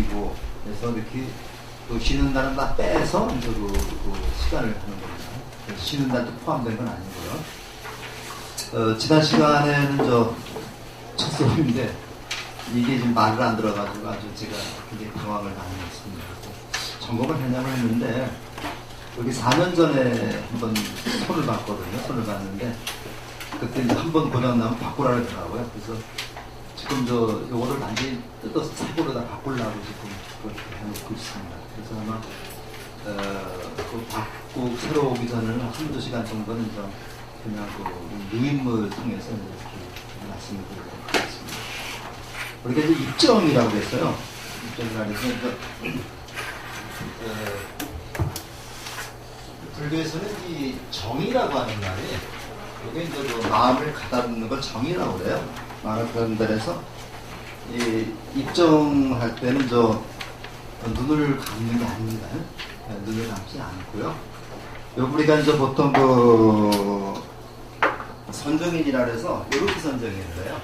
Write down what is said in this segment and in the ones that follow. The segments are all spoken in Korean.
모이고 해서 이렇게 또 쉬는 날은 다 빼서 이제 그 시간을 하는 겁니다. 쉬는 날도 포함된 건 아니고요. 지난 시간에는 첫 수업인데 이게 지금 말을 안 들어가지고 아주 제가 굉장히 당황을 많이 했습니다. 점검을 하냐고 했는데 여기 4년 전에 한번 손을 봤거든요. 손을 봤는데 그때 이제 한 번 고장 나면 바꾸라 그러더라고요. 그래서 지금 요거를 완전히 뜯어서 새거로 다 바꾸려고 지금 그렇게 해놓고 있습니다. 그래서 아마 그 바꾸고 새로 오기 전에는 한두 시간 정도는 그냥 그 유인물 통해서 이렇게 말씀을 드리도록 하겠습니다. 우리가 이제 입정이라고 했어요. 입정이라고 해서 불교에서는 이 정이라고 하는 말이 이게 이제 그 마음을 가다듬는 걸 정이라고 그래요. 마음을 가다듬는다 해서 이 입정할 때는 눈을 감는 게 아닙니다. 눈을 감지 않고요. 우리가 이제 보통 그 선정인이라 해서 이렇게 선정인을 해요.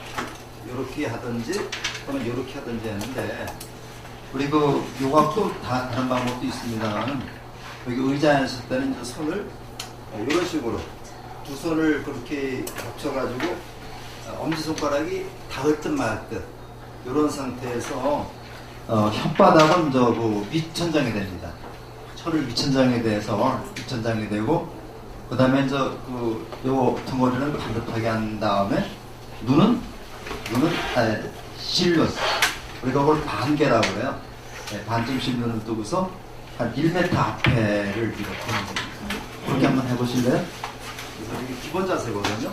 이렇게 하든지 또는 이렇게 하든지 하는데 우리 그 요각도 다 다른 방법도 있습니다만 여기 의자에 앉았을 때는 이제 손을 이런 식으로 두 손을 그렇게 겹쳐가지고 엄지손가락이 닿을 듯 말 듯 이런 상태에서 혓바닥은 그 위천장이 됩니다. 혀를 위천장에 대해서 위천장이 되고 그 다음에 이제 요 덩어리는 반듯하게 한 다음에 눈은 실루스 우리가 그걸 반개라고 그래요. 네, 반쯤 실눈을 뜨고서 한 1m 앞에를 이렇게 하는 겁니다. 그렇게 한번 해보실래요? 그래서 이게 기본 자세거든요.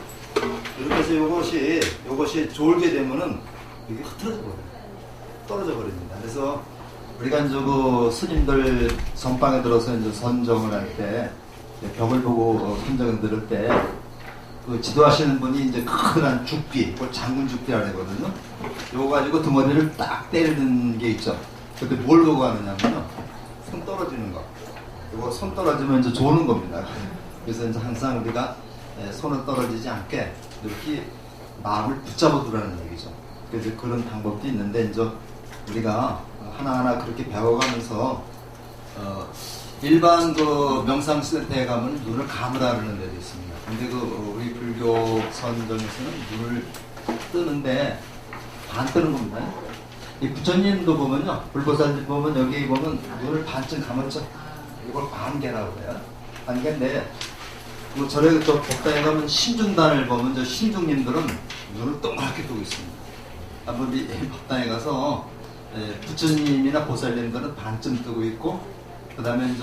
이렇게 해서 요것이 졸게 되면은 이게 흐트러져 버려요. 떨어져 버립니다. 그래서 우리가 이제 그 스님들 선방에 들어서 이제 선정을 할 때 벽을 보고 선정을 들을 때 그 지도하시는 분이 이제 큰 죽비, 그걸 장군 죽비라고 하거든요. 요거 가지고 드머리를 딱 때리는 게 있죠. 근데 뭘 보고 하느냐면요. 손 떨어지는 거. 이거 손 떨어지면 이제 조는 겁니다. 그래서 이제 항상 우리가 손은 떨어지지 않게 이렇게 마음을 붙잡아 두라는 얘기죠. 그래서 그런 방법도 있는데 이제 우리가 하나하나 그렇게 배워가면서 일반 그 명상 센터에 가면 눈을 감으라 그러는 데도 있습니다. 근데 우리 불교 선정에서는 눈을 뜨는데 반 뜨는 겁니다. 이 부처님도 보면요, 불보살님 보면 여기 보면 눈을 반쯤 감았죠. 이걸 반개라고 해요. 반개인데 뭐 절에 법당에 가면 신중단을 보면 저 신중님들은 눈을 동그랗게 뜨고 있습니다. 한번 이 법당에 가서 부처님이나 보살님들은 반쯤 뜨고 있고 그 다음에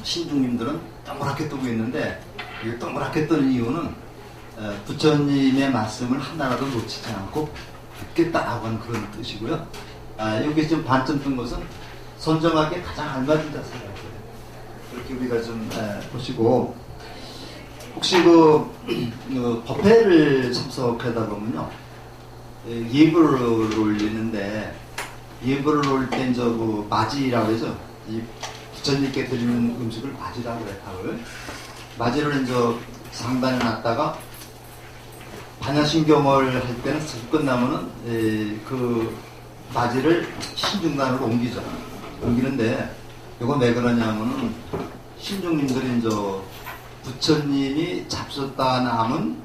신중님들은 동그랗게 뜨고 있는데 이 동그랗게 뜨는 이유는 부처님의 말씀을 하나라도 놓치지 않고 듣겠다라고 하는 그런 뜻이고요. 여기 지금 반쯤 뜬 것은 선정하기에 가장 알맞은 자세라고 해요. 그렇게 우리가 좀 보시고 혹시 그 법회를 참석하다 보면요 예불을 올리는데 예불을 올릴 때 이제 그 맞이라고 하죠. 이 부처님께 드리는 음식을 맞이라고 해요. 밥을 맞이를 이제 상단에 놨다가 반야신경을 할 때는 끝나면은 그 맞이를 신중단으로 옮기죠. 옮기는데 이건 왜 그러냐면은 신중님들이 이제 부처님이 잡숫다 남은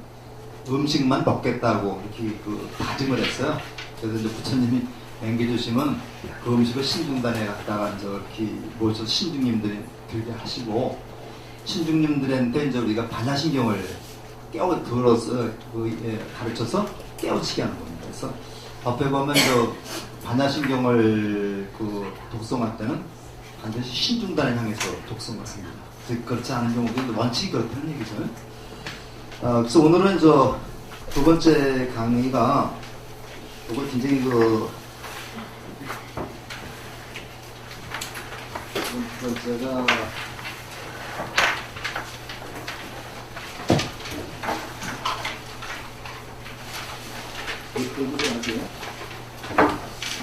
음식만 먹겠다고 이렇게 다짐을 했어요. 그래서 이제 부처님이 맹기주시면 그 음식을 신중단에 갖다가 이제 이렇게 모셔서 신중님들이 들게 하시고 신중님들한테 이제 우리가 반야신경을 들어서 가르쳐서 깨우치게 하는 겁니다. 그래서 법에 보면 반야신경을 독송할 때는 반드시 신중단을 향해서 독송을 합니다. 그렇지 않은 경우도 원칙이 그렇다는 얘기죠. 그래서 오늘은 두 번째 강의가 이거 굉장히 두 번째가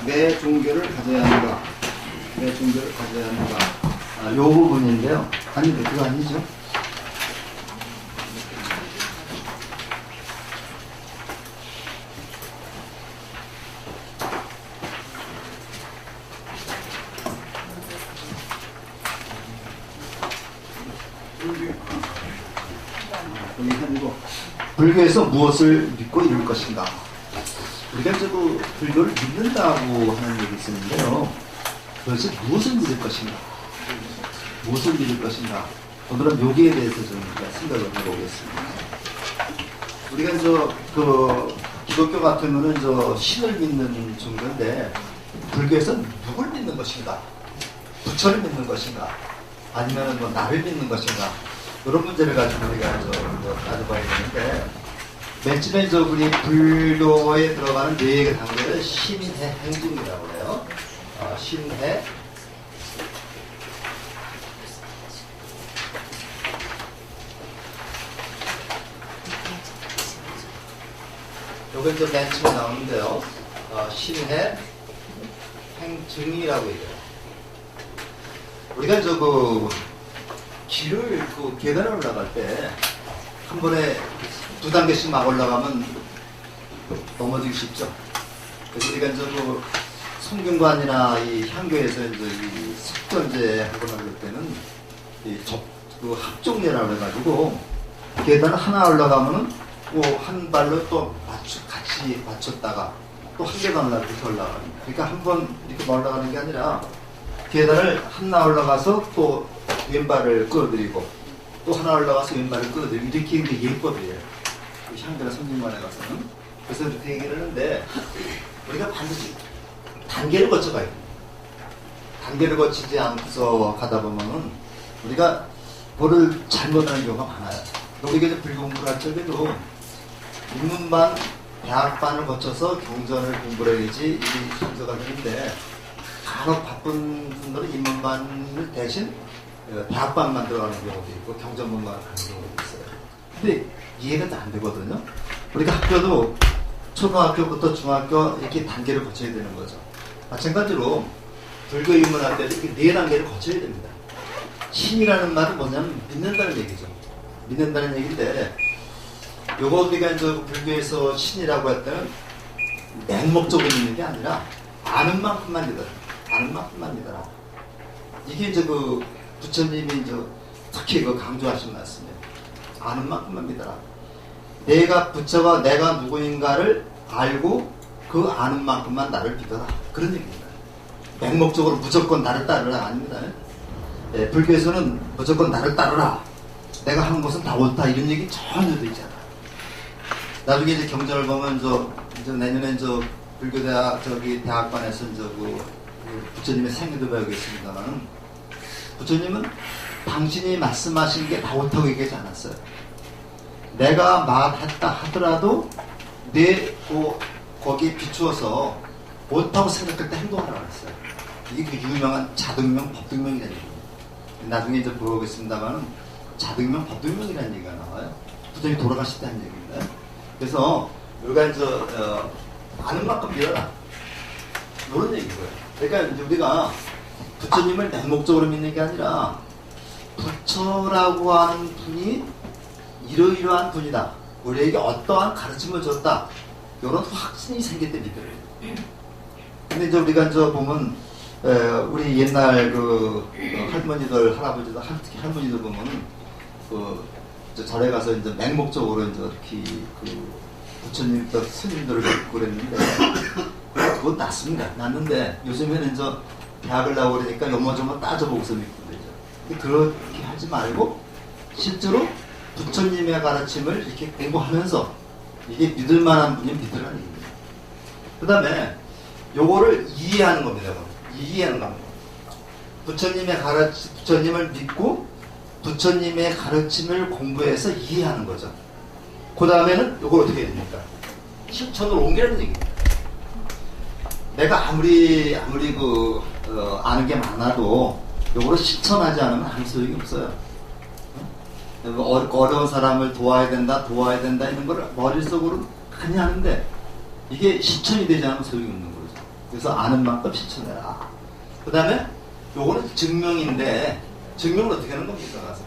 내 종교를 가져야 하는가? 내 종교를 가져야 하는가? 요 부분인데요. 아닌데 그거 아니죠? 불교에서 무엇을 믿고 이룰 것인가? 우리가 이제 그 불교를 믿는다고 하는 얘기 있었는데요. 도대체 무엇을 믿을 것인가? 무엇을 믿을 것인가? 오늘은 여기에 대해서 좀 우리가 생각을 해보겠습니다. 우리가 그 기독교 같으면은 신을 믿는 정도인데, 불교에서 누굴 믿는 것인가? 부처를 믿는 것인가? 아니면은 뭐 나를 믿는 것인가? 이런 문제를 가지고 우리가 따져봐야 되는데, 맨 처음에 우리 불교에 들어가는 네 개 단계를 신해 행중이라고 해요. 신해. 요게 이제 맨 처음에 나오는데요. 신해 행증이라고 얘기해요. 우리가 길을, 계단을 올라갈 때, 한 번에 두 단계씩 막 올라가면 넘어지기 쉽죠. 그래서 우리가 성균관이나 이 향교에서 이 석전제 하거나 그럴 때는 합종례라고 해가지고, 계단을 하나 올라가면은 한 발로 또 같이 맞췄다가 또 한 계단 이렇게 올라가는. 그러니까 한 번 이렇게 올라가는 게 아니라, 계단을 하나 올라가서 또 왼발을 끌어들이고, 또 하나 올라가서 왼발을 끌어들이고, 이렇게 하는 게 예법이에요. 향교나 성균관에 가서는. 그래서 이렇게 얘기를 하는데, 우리가 반드시 단계를 거쳐가야 돼요. 단계를 거치지 않고서 가다 보면은 우리가 뭐를 잘못하는 경우가 많아요. 우리가 이제 불교 공부를 할 적에도 입문반, 대학반을 거쳐서 경전을 공부를 해야지 이 순서가 되는데, 간혹 바쁜 분들은 입문반을 대신 대학반만 들어가는 경우도 있고 경전문만 가는 경우도 있어요. 근데 이해가 안 되거든요. 우리가 학교도 초등학교부터 중학교 이렇게 단계를 거쳐야 되는 거죠. 마찬가지로 불교 입문할 때도 이렇게 네 단계를 거쳐야 됩니다. 신이라는 말은 뭐냐면 믿는다는 얘기죠. 믿는다는 얘기인데, 요거 우리가 불교에서 신이라고 할 때는 맹목적으로 믿는 게 아니라 아는 만큼만 믿어라. 아는 만큼만 믿어라. 이게 부처님이 특히 강조하신 말씀이에요. 아는 만큼만 믿어라. 내가 부처가 내가 누구인가를 알고 그 아는 만큼만 나를 믿어라. 그런 얘기입니다. 맹목적으로 무조건 나를 따르라 아닙니다. 예, 불교에서는 무조건 나를 따르라. 내가 하는 것은 다 옳다. 이런 얘기 전혀 되지 않아요. 나중에 이제 경전을 보면 내년에 불교대학 대학관에서 부처님의 생애도 배우겠습니다만은, 부처님은 당신이 말씀하신 게 다 옳다고 얘기하지 않았어요. 내가 말했다 하더라도 거기에 비추어서 옳다고 생각할 때 행동하라고 했어요. 이게 그 유명한 자등명, 법등명이라는 얘기예요. 나중에 이제 보겠습니다만은 자등명, 법등명이라는 얘기가 나와요. 부처님이 돌아가실 때 한 얘기입니다. 그래서 우리가 아는 만큼 믿어라. 이런 얘기고요. 그러니까 이제 우리가 부처님을 맹목적으로 믿는 게 아니라, 부처라고 하는 분이 이러이러한 분이다. 우리에게 어떠한 가르침을 줬다. 이런 확신이 생길 때 믿어요. 근데 이제 우리가 보면, 우리 옛날 할머니들, 할아버지들, 특히 할머니들 보면은, 절에 가서 맹목적으로 이렇게 부처님, 스님들을 뵙고 그랬는데, 그건 낫습니다. 낫는데, 요즘에는 대학을 나오고 그러니까 요모저모 따져보고서 믿고 그러죠. 그렇게 하지 말고, 실제로 부처님의 가르침을 이렇게 공부하면서, 이게 믿을 만한 분이 믿으라는 얘기입니다. 그 다음에, 요거를 이해하는 겁니다. 이해하는 겁니다. 부처님을 믿고, 부처님의 가르침을 공부해서 이해하는 거죠. 그 다음에는 요걸 어떻게 해야 됩니까? 실천으로 옮기라는 얘기입니다. 내가 아무리 아는 게 많아도 요거를 실천하지 않으면 아무 소용이 없어요. 어려운 사람을 도와야 된다 이런 거를 머릿속으로 많이 하는데, 이게 실천이 되지 않으면 소용이 없는 거죠. 그래서 아는 만큼 실천해라. 그 다음에 요거는 증명인데, 증명을 어떻게 하는 겁니까? 가서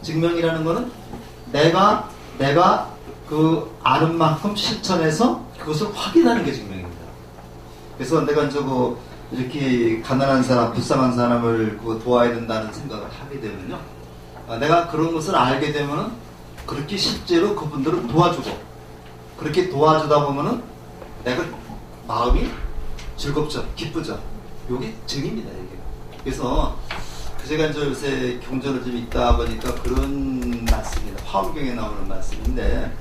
증명이라는 거는 내가 그 아는 만큼 실천해서 그것을 확인하는 게 증명입니다. 그래서 내가 이렇게 가난한 사람, 불쌍한 사람을 도와야 된다는 생각을 하게 되면요, 내가 그런 것을 알게 되면은 그렇게 실제로 그분들을 도와주고 그렇게 도와주다 보면은 내가 마음이 즐겁죠, 기쁘죠. 이게 정입니다, 이게. 그래서 제가 이제 요새 경전을 좀 읽다 보니까 그런 말씀입니다. 화엄경에 나오는 말씀인데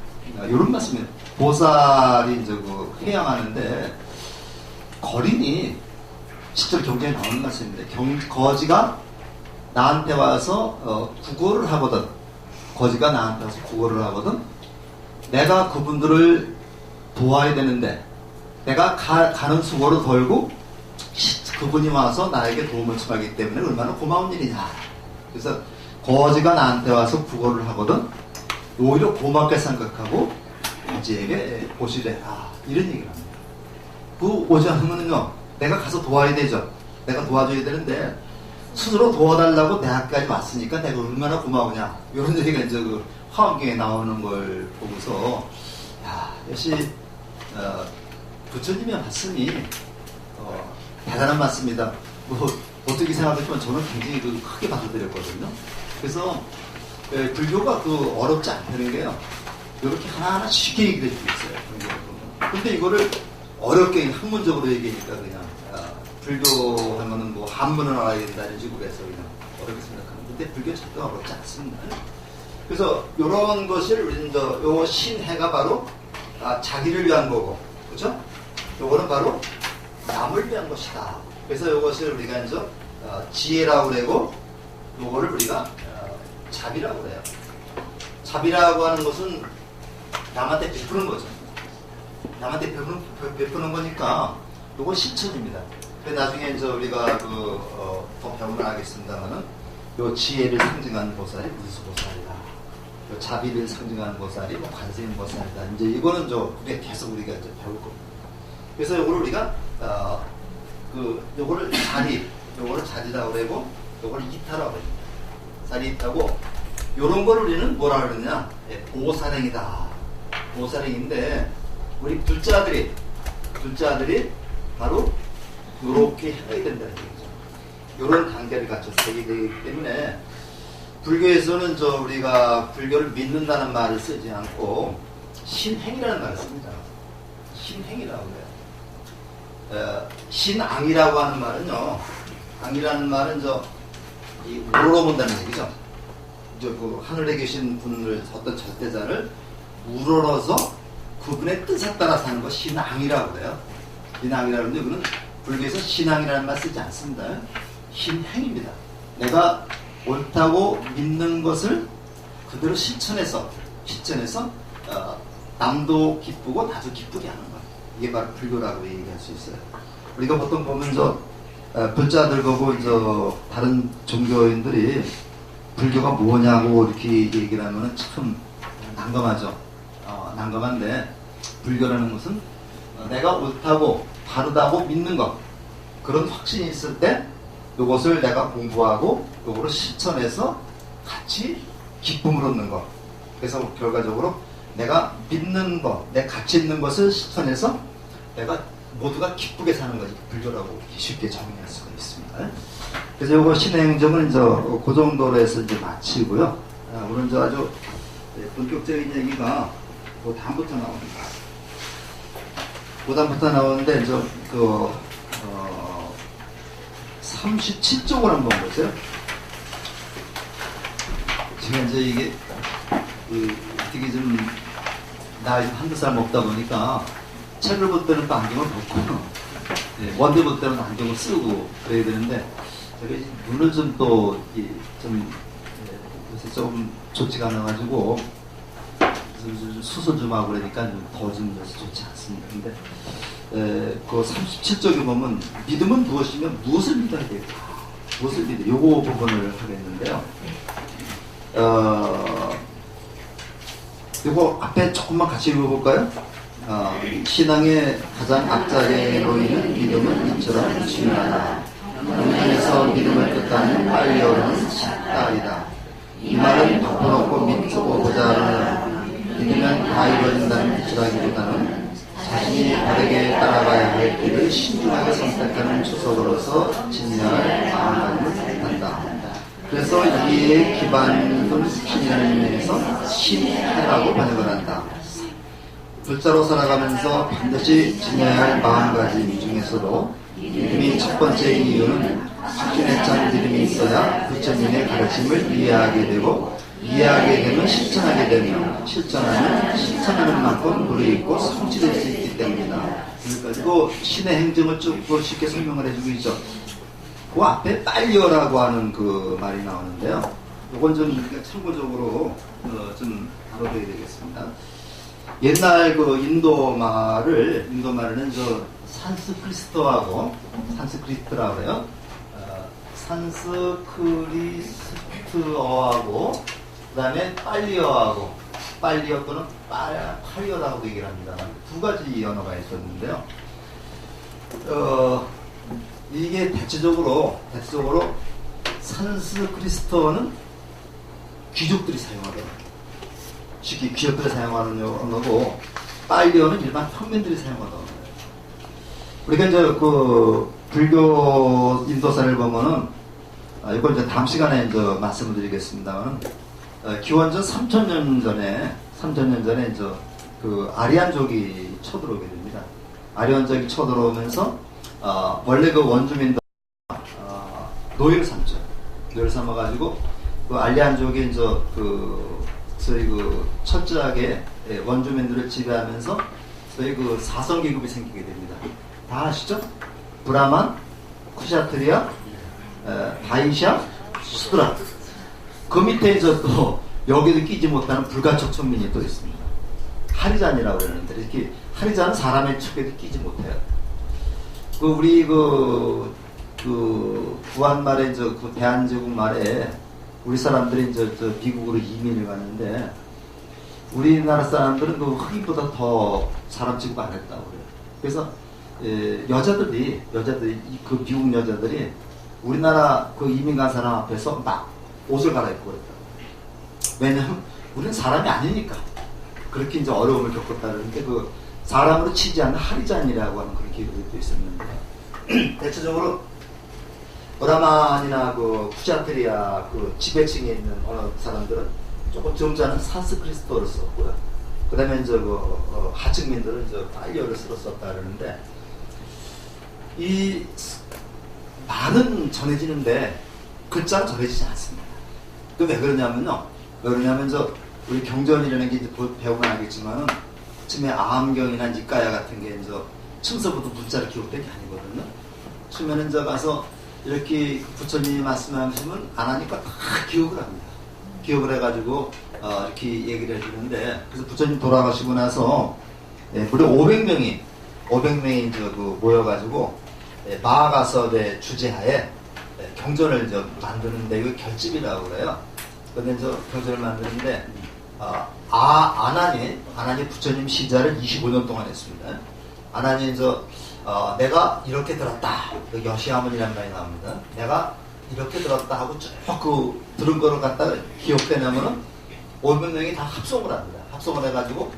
이런 말씀이에요. 보살이 이제 그 회양하는데 거린이 실제로 경전에 나오는 말씀입니다. 거지가 나한테 와서 구걸을 하거든, 거지가 나한테 와서 구걸을 하거든, 내가 그분들을 도와야 되는데 내가 가는 수고를 덜고 그분이 와서 나에게 도움을 청하기 때문에 얼마나 고마운 일이냐. 그래서 거지가 나한테 와서 구걸을 하거든 오히려 고맙게 생각하고 거지에게 보시래라, 이런 얘기를 합니다. 그 오지 않으면요 내가 가서 도와야 되죠. 내가 도와줘야 되는데 스스로 도와달라고 내 앞까지 왔으니까 내가 얼마나 고마우냐, 이런 얘기가 이제 그 화엄경에 나오는 걸 보고서 야, 역시 부처님의 말씀이 대단한 말씀이다. 뭐 어떻게 생각했지만 저는 굉장히 크게 받아들였거든요. 그래서 불교가 어렵지 않다는 게요, 이렇게 하나하나 쉽게 얘기를 해주고 있어요. 근데 이거를 어렵게 학문적으로 얘기하니까 그냥 불교 하면은 뭐 한문을 알아야 된다는 식으로 해서 그냥 어렵게 생각하는 건데 불교 절대 어렵지 않습니다. 그래서 이런 것을 우리는 요 신해가 바로 자기를 위한 거고, 그렇죠? 요거는 바로 남을 위한 것이다. 그래서 이것을 우리가 이제 지혜라고 그러고 요거를 우리가 자비라고 그래요. 자비라고 하는 것은 남한테 베푸는 거죠. 남한테 베푸는 거니까 요건 실천입니다. 나중에 이제 우리가 더 배우면 알겠습니다만은 요 지혜를 상징하는 보살이 무수보살이다. 요 자비를 상징하는 보살이 관세음 보살이다. 이제 이거는 우리가 계속 우리가 이제 배울 겁니다. 그래서 요거를 우리가 요거를 자리라고 그러고 요거를 이타라고 합니다. 자리 이타고 요런 걸 우리는 뭐라 그러느냐? 보살행이다. 보살행인데 우리 둘째 아들이 바로 요렇게 해야 된다는 얘기죠. 요런 단계를 갖춰서 되기 때문에 불교에서는 우리가 불교를 믿는다는 말을 쓰지 않고 신행이라는 말을 씁니다. 신행이라고 해요. 신앙이라고 하는 말은요, 앙이라는 말은 우러러 본다는 얘기죠. 하늘에 계신 분을, 어떤 절대자를 우러러서 그분의 뜻에 따라 사는 거 신앙이라고 그래요. 신앙이라고 하는데 이거는 불교에서 신앙이라는 말 쓰지 않습니다. 신행입니다. 내가 옳다고 믿는 것을 그대로 실천해서 남도 기쁘고 나도 기쁘게 하는 것. 이게 바로 불교라고 얘기할 수 있어요. 우리가 보통 보면 불자들 보고 다른 종교인들이 불교가 뭐냐고 이렇게 얘기를 하면 참 난감하죠. 난감한데 불교라는 것은 내가 옳다고 바르다고 믿는 것, 그런 확신이 있을 때 이것을 내가 공부하고 이거를 실천해서 같이 기쁨을 얻는 것. 그래서 결과적으로 내가 믿는 것, 내 가치 있는 것을 실천해서 내가 모두가 기쁘게 사는 것이 불교라고 쉽게 정의할 수가 있습니다. 그래서 이거 신행정은 그 정도로 해서 마치고요. 오늘 아주 본격적인 얘기가 그 다음부터 나옵니다. 그 다음부터 나오는데 37쪽을 한번 보세요. 제가 이게 어떻게 좀 나이 좀 한두 살 먹다 보니까 책을 볼 때는 또 안경을 벗고 원대 볼 때는 안경을 쓰고 그래야 되는데 제가 눈을 요새 조금 좋지가 않아가지고 수술 좀 하고 그러니까 더 좀 좋지 않습니다. 근데 그 37쪽에 보면 믿음은 무엇이며 무엇을 믿어야 될까? 무엇을 믿어? 요거 부분을 하겠는데요. 요거 앞에 조금만 같이 읽어볼까요? 신앙의 가장 앞자리로 있는 믿음은 이처럼 중요하다. 영면에서 믿음을 뜻하는 빨리 오는 식달이다. 이 말은 덮어놓고 믿고 보자는 믿으면 다 이루어진다는 뜻이라기보다는 자신이 바르게 따라가야 할 길을 신중하게 선택하는 초석으로서 진리할 마음가짐을 뜻한다. 그래서 이에 기반은 신이라는 의미에서 신해라고 번역을 한다. 불자로 살아가면서 반드시 지녀야 할 마음가짐 중에서도 믿음이 첫 번째 이유는 확신에 찬 믿음이 있어야 부처님의 가르침을 이해하게 되고, 이해하게 되면 실천하게 되며, 실천하면 실천하는 만큼 무르익고 성취될 수 있기 때문이다. 그리고 신의 행정을 쭉 쉽게 설명을 해주고 있죠. 그 앞에 빨리어라고 하는 그 말이 나오는데요. 이건 좀 우리가 참고적으로 좀 다뤄야 되겠습니다. 옛날 그 인도말은 저 산스크리트하고 산스크리트라고 해요. 산스크리트어하고 그다음에 빨리어하고 빨리어 또는 파리어라고 얘기를 합니다. 두 가지 언어가 있었는데요. 이게 대체적으로 산스크리트어는 귀족들이 사용하더라고요. 쉽게 귀족들이 사용하는 언어고, 빨리어는 일반 평민들이 사용하는 언어예요. 우리가 이제 그 불교 인도사를 보면은, 이걸 이제 다음 시간에 이제 말씀을 드리겠습니다만, 기원전 3000년 전에 이제 그 아리안족이 쳐들어오게 됩니다. 아리안족이 쳐들어오면서 원래 그 원주민들 노예를 삼죠. 노예를 삼아가지고 그 아리안족이 이제 저희 그 철저하게 원주민들을 지배하면서 저희 그 사성 계급이 생기게 됩니다. 다 아시죠? 브라만, 쿠샤트리아, 다이샤, 수드라. 그 밑에 이제 또 여기도 끼지 못하는 불가촉 천민이 또 있습니다. 하리잔이라고 그러는데, 이렇게 하리잔은 사람의 척에도 끼지 못해요. 우리 구한말에 이제 그 대한제국 말에 우리 사람들이 이제 미국으로 이민을 갔는데, 우리나라 사람들은 그 흑인보다 더 사람 취급 안 했다고 그래요. 그래서 여자들이 그 미국 여자들이 우리나라 그 이민 간 사람 앞에서 막 옷을 갈아입고 그랬다고. 왜냐하면 우리는 사람이 아니니까. 그렇게 이제 어려움을 겪었다는데, 그 사람으로 치지 않는 하리잔이라고 하는 그런 계급이 또 있었는데, 대체적으로 브라만이나 그 쿠샤트리아 그 지배층에 있는 어느 사람들은 조금 점잖은 산스크리트어를 썼고요. 그 다음에 이제 하층민들은 이제 빨리어를 썼다 그러는데, 이 말은 전해지는데 글자는 전해지지 않습니다. 그 왜 그러냐면요. 우리 경전이라는 게 이제 배우면 알겠지만은 처음에 아함경이나 니까야 같은 게 이제 처음서부터 문자를 기록된 게 아니거든요. 처음에는 이제 가서 이렇게 부처님이 말씀하시면 안 하니까 다 기억을 합니다. 기억을 해가지고 이렇게 얘기를 해주는데, 그래서 부처님 돌아가시고 나서 무려 500명이 이제 모여가지고 마하가섭의 주재하에 경전을 이제 만드는데, 이거 결집이라고 그래요. 근데 이제 경전을 만드는데 아난이 부처님 시자를 25년 동안 했습니다. 아난이 이제 내가 이렇게 들었다. 여시아문이라는 말이 나옵니다. 내가 이렇게 들었다 하고 쭉 그 들은 거를 갖다가 기억해내면은 500명이 다 합성을 합니다. 합성을 해가지고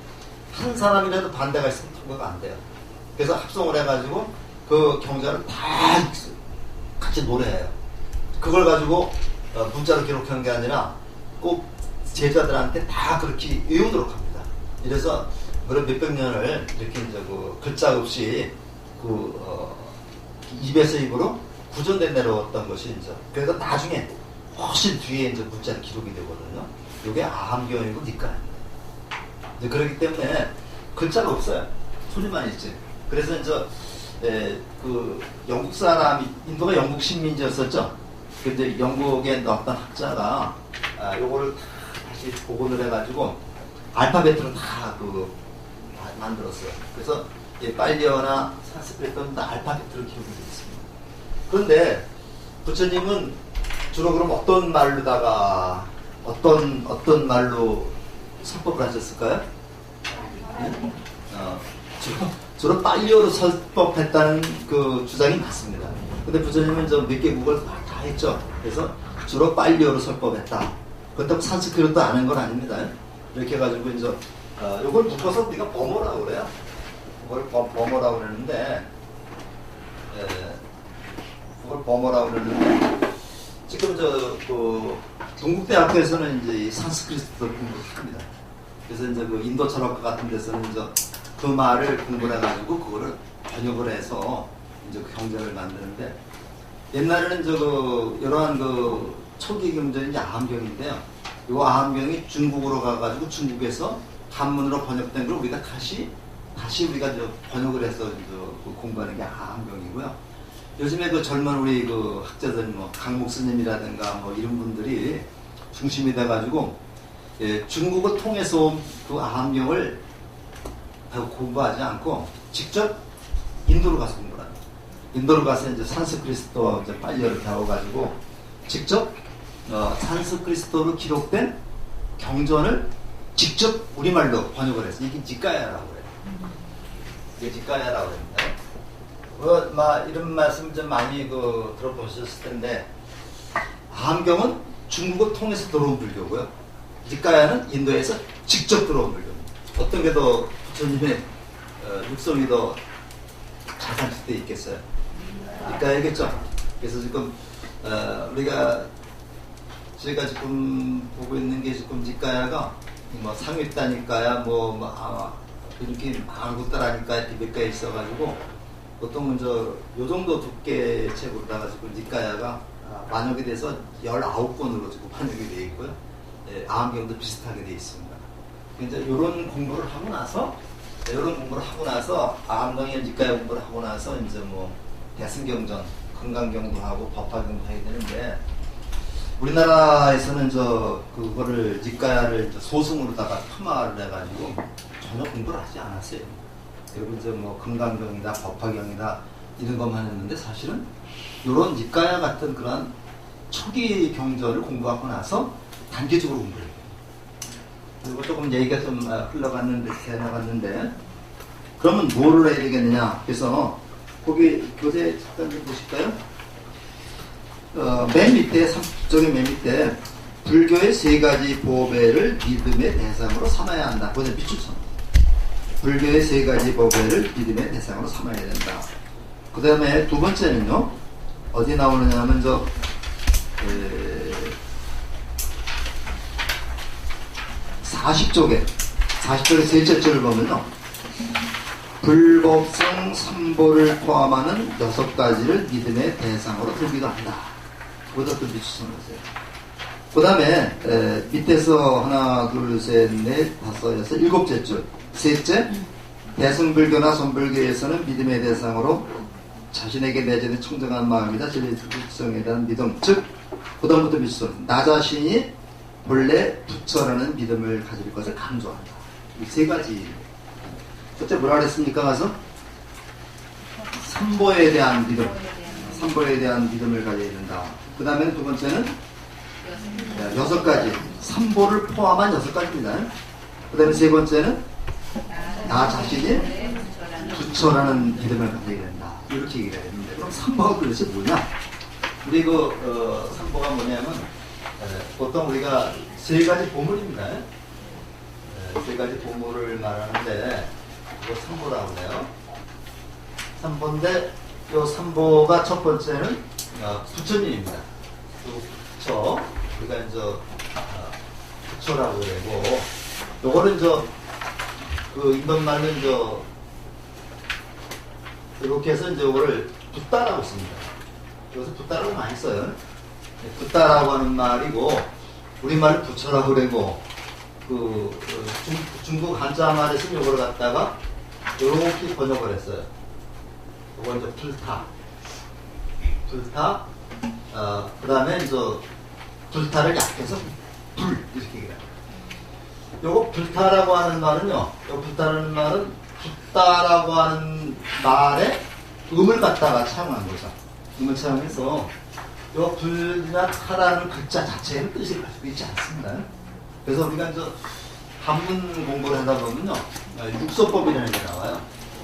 한 사람이라도 반대가 있으면 통과가 안 돼요. 그래서 합성을 해가지고 그 경전을 다 같이 노래해요. 그걸 가지고 문자로 기록한 게 아니라 꼭 제자들한테 다 그렇게 외우도록 합니다. 이래서 그런 몇백 년을 이렇게 이제 그 글자 없이 입에서 입으로 구전돼 내려왔던 것이 이제, 그래서 나중에 훨씬 뒤에 이제 문자로 기록이 되거든요. 이게 아함경이고 니까입니다. 이제 그렇기 때문에 글자가 없어요. 소리만 있지. 그래서 이제 그 영국 사람이, 인도가 영국 식민지였었죠. 근데 영국의 어떤 학자가 요거를 다시 복원을 해가지고 알파벳으로 다 만들었어요. 그래서 빨리어나 산스크리트는 다 알파벳으로 기록이 되어 있습니다. 그런데 부처님은 주로 그럼 어떤 말로다가 어떤 말로 설법을 하셨을까요? 네? 주로 빨리어로 설법했다는 그 주장이 맞습니다. 근데 부처님은 몇 개국을 다 했죠. 그래서 주로 빨리어로 설법했다. 그렇다고 산스크리트도 아는 건 아닙니다. 이렇게 해가지고 이제 이걸 묶어서 우리가 범어라고 그래요. 그걸 범어라고 그러는데, 지금 동국대학교에서는 이제 이 산스크리트도 공부를 합니다. 그래서 이제 그 인도 철학과 같은 데서는 이제 그 말을 공부를 해가지고 그거를 번역을 해서 이제 그 경전을 만드는데, 옛날에는 이러한 초기 경전이 이제 아함경인데요. 이 아함경이 중국으로 가가지고 중국에서 한문으로 번역된 걸 우리가 다시 우리가 번역을 해서 공부하는 게 아함경이고요. 요즘에 그 젊은 우리 그 학자들, 뭐 강목 스님이라든가 뭐 이런 분들이 중심이 돼가지고, 예, 중국을 통해서 온 그 아함경을 공부하지 않고 직접 인도로 가서 공부를 합니다. 인도로 가서 이제 산스크리트도 이제 빨리어를 배워가지고 직접 산스크리트로 기록된 경전을 직접 우리말로 번역을 해서, 이게 지가야라고 그래요. 이게 지가야라고 합니다. 이런 말씀 좀 많이 들어보셨을 텐데, 아함경은 중국을 통해서 들어온 불교고요. 지가야는 인도에서 직접 들어온 불교입니다. 어떤 게 더 부처님의 육성이 더 잘 산출되어 있겠어요? 지가야겠죠? 그래서 지금 제가 지금 보고 있는 게 지금 지가야가 뭐 상윗다니까야 이렇게 한국따라니까 디베까에 있어가지고, 보통 요 정도 두께 책으로다가 지금 지가야가 만역이 돼서 19권으로 지금 번역이 되어 있고요. 예, 아함경도 비슷하게 되어 있습니다. 이제 이런 공부를 하고 나서 아함경의 지가야 공부를 하고 나서 이제 뭐 대승경전, 건강경도 하고 법화경도 해야 되는데, 우리나라에서는 그거를 지가야를 소승으로다가 폄하를 해가지고 전혀 공부를 하지 않았어요. 그리고 이제 뭐 건강경이다, 법화경이다 이런 것만 했는데, 사실은 이런 지가야 같은 그런 초기 경전을 공부하고 나서 단계적으로 공부를 해요. 그리고 조금 얘기가 좀 흘러갔는데, 그러면 뭐를 해야 되겠느냐? 그래서 거기 교재 잠깐 좀 보실까요? 맨 밑에, 맨 밑에 불교의 세 가지 보배를 믿음의 대상으로 삼아야 한다. 그것은 비추천. 불교의 세 가지 보배를 믿음의 대상으로 삼아야 된다. 그 다음에 두 번째는요, 어디 나오느냐면 40쪽에 셋째 줄을 보면요, 불법성 삼보를 포함하는 6가지를 믿음의 대상으로 들기도 한다. 그것도 비추천을 하세요. 그 다음에 밑에서 하나, 둘, 셋, 넷, 다섯, 여섯, 일곱째 줄. 셋째, 대승불교나 선불교에서는 믿음의 대상으로 자신에게 내재된 청정한 마음이다, 진리성에 대한 믿음, 즉 그다음부터 비추천, 나 자신이 본래 부처라는 믿음을 가질 것을 강조한다. 이 세 가지. 첫째 뭐라 그랬습니까? 가서 삼보에 대한 믿음, 삼보에 대한 믿음을 가져야 된다. 그 다음에는 두 번째는 6가지, 삼보를 포함한 6가지입니다. 그 다음에 세 번째는 나 자신이 부처라는 믿음을 가져야 된다. 이렇게 얘기를 해야 되는데, 그럼 삼보가 도대체 뭐냐? 우리 삼보가 뭐냐면, 보통 우리가 세 가지 보물입니다. 세 가지 보물을 말하는데, 이거 삼보라고 해요. 삼보인데, 이 삼보가 첫 번째는 부처님입니다. 부처, 우리가 이제 부처라고 그러고, 요거는 인도말로 이렇게 해서 요거를 붓다라고 씁니다. 여기서 붓다라고 많이 써요. 붓다라고 하는 말이고, 우리말은 부처라고 그러고, 중국 한자 말에서 요거를 갖다가 이렇게 번역을 했어요. 요거 이제 불타. 그 다음에 불타를 약해서 불, 이렇게 얘기해요. 요거 불타라고 하는 말은요, 요 불타라는 말은 붓다라고 하는 말에 음을 갖다가 차용한 거죠. 음을 차용해서 요 불이나 타라는 글자 자체에는 뜻이 가지고 있지 않습니다. 그래서 우리가 한문 공부를 하다 보면요, 육소법이라는 게 나와요.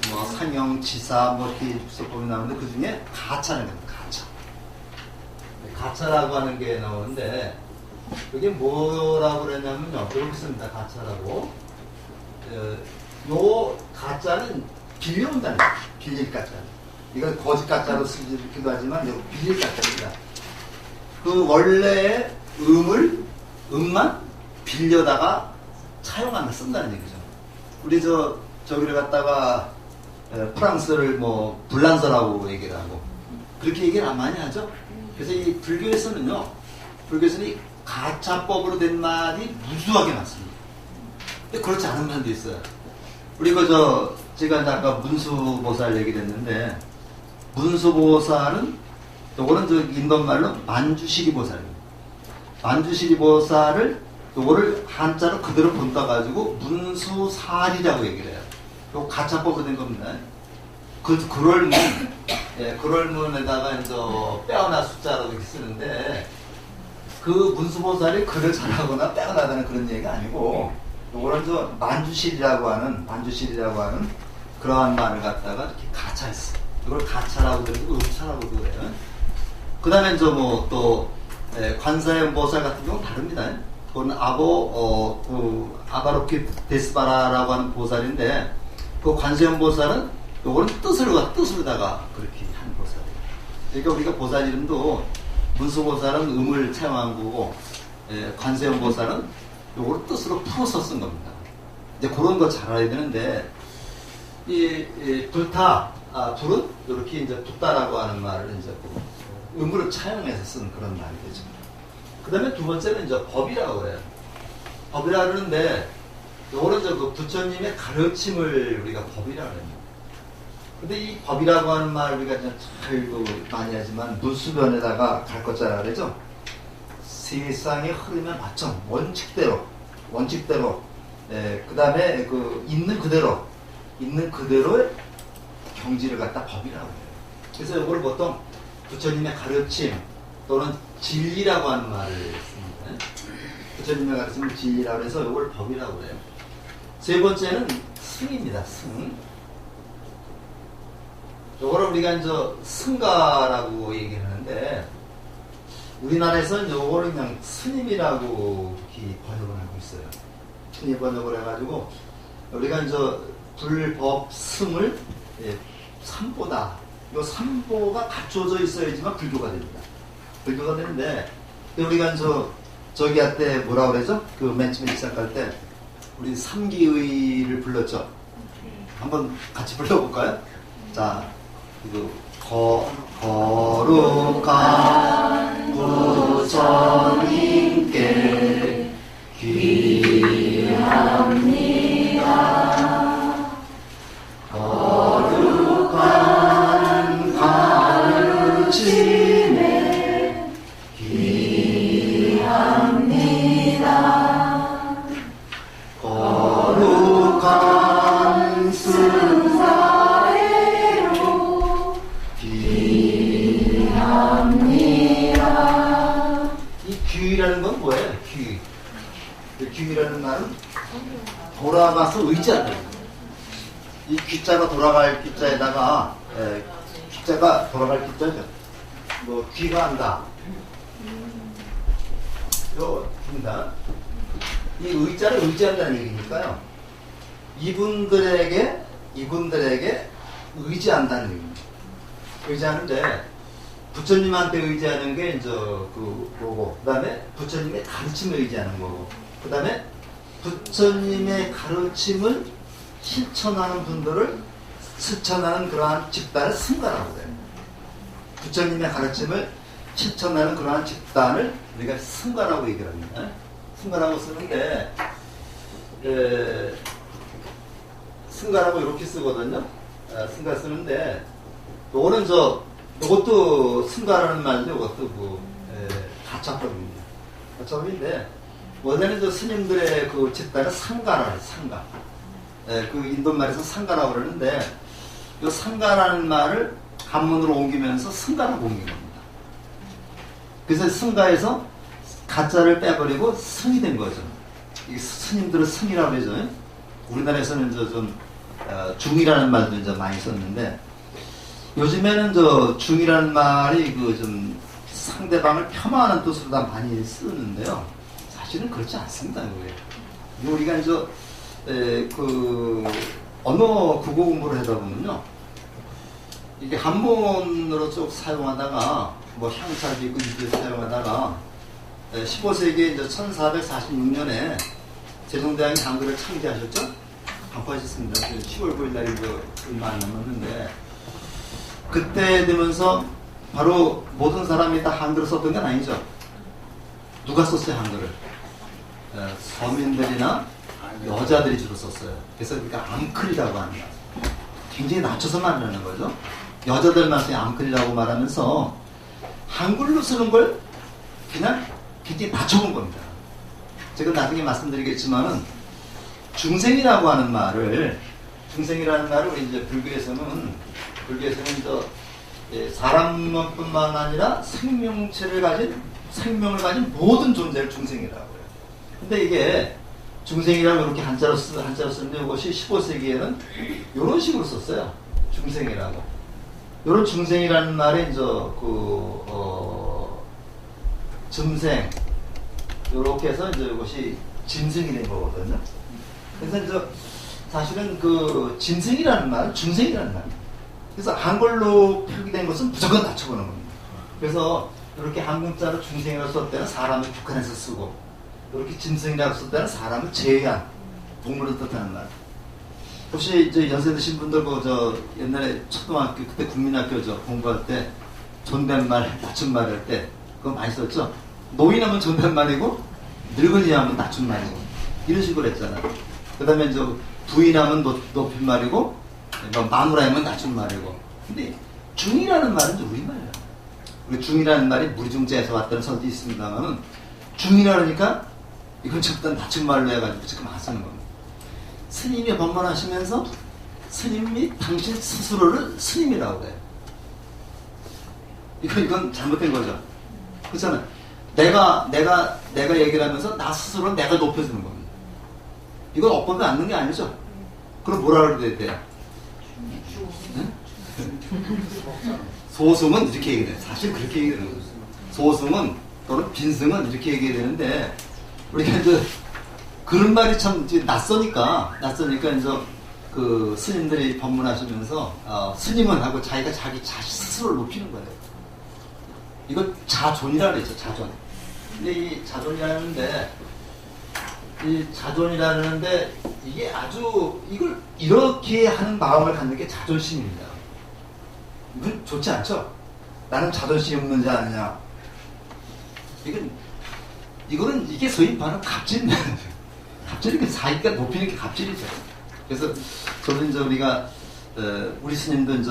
뭐 상형, 치사, 뭐 이렇게 육소법이 나오는데, 그 중에 가차라는 겁니다. 가차라고 하는 게 나오는데, 그게 뭐라고 그랬냐면요, 이렇게 씁니다. 가차라고. 요 가짜는 빌려온다는 거예요. 빌릴 가짜. 이걸 거짓 가짜로 쓰기도 하지만, 요 빌릴 가짜입니다. 그 원래의 음만 빌려다가 차용하면 쓴다는 얘기죠. 우리 저기를 갖다가 프랑스를 뭐 불란서라고 얘기를 하고 그렇게 얘기를 많이 하죠. 그래서 이 불교에서는요, 이 가차법으로 된 말이 무수하게 많습니다. 근데 그렇지 않은 말도 있어요. 우리 제가 아까 문수보살 얘기를 했는데, 문수보살은 요거는 인도말로 만주시리보살입니다. 만주시리보살을 요거를 한자로 그대로 본따가지고 문수살이라고 얘기를 해요. 요 가차법으로 된 겁니다. 그럴문, 그럴문에다가 이제 빼어나 숫자로 이렇게 쓰는데, 그 문수보살이 글을 잘하거나 빼어나다는 그런 얘기가 아니고, 요거는 만주실이라고 하는 그러한 말을 갖다가 이렇게 가차했어. 이걸 가차라고 그러고 음차라고도 그래요. 그 다음에 관사음보살 같은 경우는 다릅니다. 그건 아바로키 데스바라라고 하는 보살인데, 그 관세음보살은 요거는 뜻으로다가 그렇게 한 보살이에요. 그러니까 우리가 보살 이름도 문수보살은 음을 차용한 거고, 관세음보살은 요거를 뜻으로 풀어서 쓴 겁니다. 이제 그런 거 잘 알아야 되는데, 불은 이렇게 이제 붓다라고 하는 말을 이제 음으로 차용해서 쓴 그런 말이 되죠. 그 다음에 두 번째는 이제 법이라고 그래요. 법이라고 그러는데, 요거는 그 부처님의 가르침을 우리가 법이라고 합니다. 근데 이 법이라고 하는 말 우리가 잘 많이 하지만, 문수변에다가 갈 것자라 그러죠? 세상의 흐름에 맞춰, 원칙대로, 그 다음에 있는 그대로의 경지를 갖다 법이라고 해요. 그래서 이걸 보통 부처님의 가르침 또는 진리라고 하는 말을 씁니다. 부처님의 가르침을 진리라고 해서 이걸 법이라고 해요. 세 번째는 승입니다. 승. 이거를 우리가 이제 승가라고 얘기를 하는데, 우리나라에서는 요거를 그냥 스님이라고 이렇게 번역을 하고 있어요. 스님 번역을 해가지고, 우리가 이제 불법 승을 삼보다. 이 삼보가 갖춰져 있어야지만 불교가 됩니다. 불교가 되는데, 우리가 저기 할 때 뭐라 그러죠? 맨 처음에 시작할 때, 우리 삼기의를 불렀죠? 한번 같이 불러볼까요? 자, 거룩한 부처님께 귀합니다. 거룩한 가르침에 귀합니다. 거룩한 승사회로 귀합니다. 이 귀라는 건 뭐예요? 귀라는 말은 돌아가서 의지한다. 이 귀자가 돌아갈 귀자에다가 귀자가 돌아갈 귀자죠. 귀가한다. 입니다. 이 의자를 의지한다는 얘기니까요. 이분들에게 의지한다는 얘기입니다. 의지하는데, 부처님한테 의지하는 게 이제 거고, 그 다음에 부처님의 가르침을 의지하는 거고, 그 다음에 부처님의 가르침을 실천하는 분들을 실천하는 그러한 집단을 승가라고 해요. 부처님의 가르침을 실천하는 그러한 집단을 우리가 승가라고 얘기를 합니다. 승가라고 쓰는데, 승가라고 이렇게 쓰거든요. 승가 쓰는데, 이것도 승가라는 말인데, 이것도 가차법입니다. 가차법인데, 원래는 스님들의 그 집단은 상가라, 상가. 그 인도말에서 상가라고 그러는데, 이 상가라는 말을 한문으로 옮기면서 승가라고 옮긴 겁니다. 그래서 승가에서 가짜를 빼버리고 승이 된 거죠. 이 스님들은 승이라고 그러죠. 우리나라에서는 중이라는 말도 이제 많이 썼는데, 요즘에는 중이라는 말이 좀 상대방을 폄하하는 뜻으로 다 많이 쓰는데요. 사실은 그렇지 않습니다. 우리가 언어 국어 공부를 하다 보면요. 이게 한문으로 쭉 사용하다가 뭐 향찰도 있고 이렇게 사용하다가 15세기 이제 1446년에 세종대왕이 한글을 창제하셨죠? 반포하셨습니다. 10월 9일 날이 얼마 안 남았는데 그때 되면서 바로 모든 사람이 다 한글을 썼던 건 아니죠. 누가 썼어요 한글을? 서민들이나 여자들이 주로 썼어요. 그래서 그러니까 암클이라고 합니다. 굉장히 낮춰서 말하는 거죠. 여자들만 쓰는 암클이라고 말하면서 한글로 쓰는 걸 그냥 굉장히 낮춰본 겁니다. 제가 나중에 말씀드리겠지만은 중생이라고 하는 말을 우리 이제 불교에서는 사람뿐만 아니라 생명을 가진 모든 존재를 중생이라고 해요. 근데 이게 중생이라고 이렇게 한자로 쓰는데 이것이 15세기에는 이런 식으로 썼어요. 중생이라고. 이런 중생이라는 말이 이제 점생 이렇게 해서 이제 이것이 짐승이 된 거거든요. 그래서 이제 사실은 짐승이라는 말은 중생이라는 말이에요. 그래서 한글로 표기된 것은 무조건 낮춰보는 겁니다. 그래서 이렇게 한 글자로 중생이라고 썼을 때는 사람을 국한해서 쓰고, 이렇게 짐승이라고 썼을 때는 사람을 제외한 동물을 뜻하는 말. 혹시 이제 연세 드신 분들 옛날에 초등학교 그때 국민학교죠 공부할 때 존댓말 낮춤말 할 때 그거 많이 썼죠. 노인하면 존댓말이고 늙은이 하면 낮춤말이고 이런 식으로 했잖아요. 그 다음에 이제 부인하면 높임말이고 마누라하면 낮춤말이고. 근데 중이라는 말은 이제 우리말이에요. 우리 중이라는 말이 무리중자에서 왔다는 설도 있습니다만은 중이라 그러니까 이건 절대 낮춤말로 해가지고 지금 안 쓰는 겁니다. 스님이 법문하시면서 스님이 당신 스스로를 스님이라고 해요. 이건 잘못된 거죠. 그렇잖아요. 내가 얘기를 하면서 나 스스로 내가 높여주는 겁니다. 이건 업법에 앉는 게 아니죠. 그럼 뭐라 그래야 돼요? 네? 소승은 이렇게 얘기해요. 사실 그렇게 얘기하는 거죠. 소승은 또는 빈승은 이렇게 얘기해야 되는데 우리가 이제 그런 말이 참 이제 낯서니까 이제 스님들이 법문하시면서 스님은 하고 자기 스스로를 높이는 거예요. 이거 자존이라 그러죠. 자존. 근데 이 자존이라는데 이게 아주 이걸 이렇게 하는 마음을 갖는 게 자존심입니다. 이건 좋지 않죠? 나는 자존심이 없는 자 아니냐? 이게 소위 바로 갑질. 갑질이 자기가 높이는 게 갑질이죠. 그래서 저는 이제 우리 스님도 이제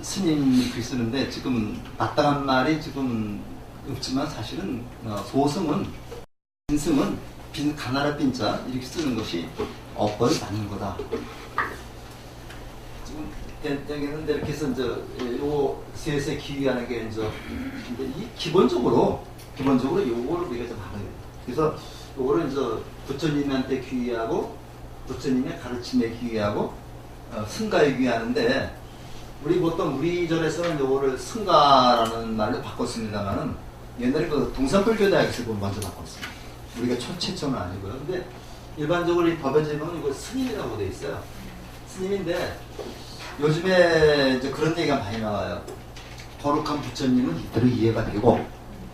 스님이 글 쓰는데 지금 마땅한 말이 지금 없지만 사실은 소승은 빈승은 가나라 빈자 이렇게 쓰는 것이 업벌이 맞는 거다. 지금 되겠는데 이렇게 해서 이제 요 셋에 기위하는 게 이제 이 기본적으로 요거를 우리가 좀 알아야 돼요. 그래서 요거를 이제 부처님한테 귀의하고 부처님의 가르침에 귀의하고 승가에 귀의하는데 보통 우리 절에서는 요거를 승가라는 말로 바꿨습니다만은 옛날에 동산불교대학에서 먼저 바꿨습니다. 우리가 최초는 아니고요. 근데 일반적으로 이 법에서 보면 이거 스님이라고 돼 있어요. 스님인데 요즘에 이제 그런 얘기가 많이 나와요. 거룩한 부처님은 이대로 이해가 되고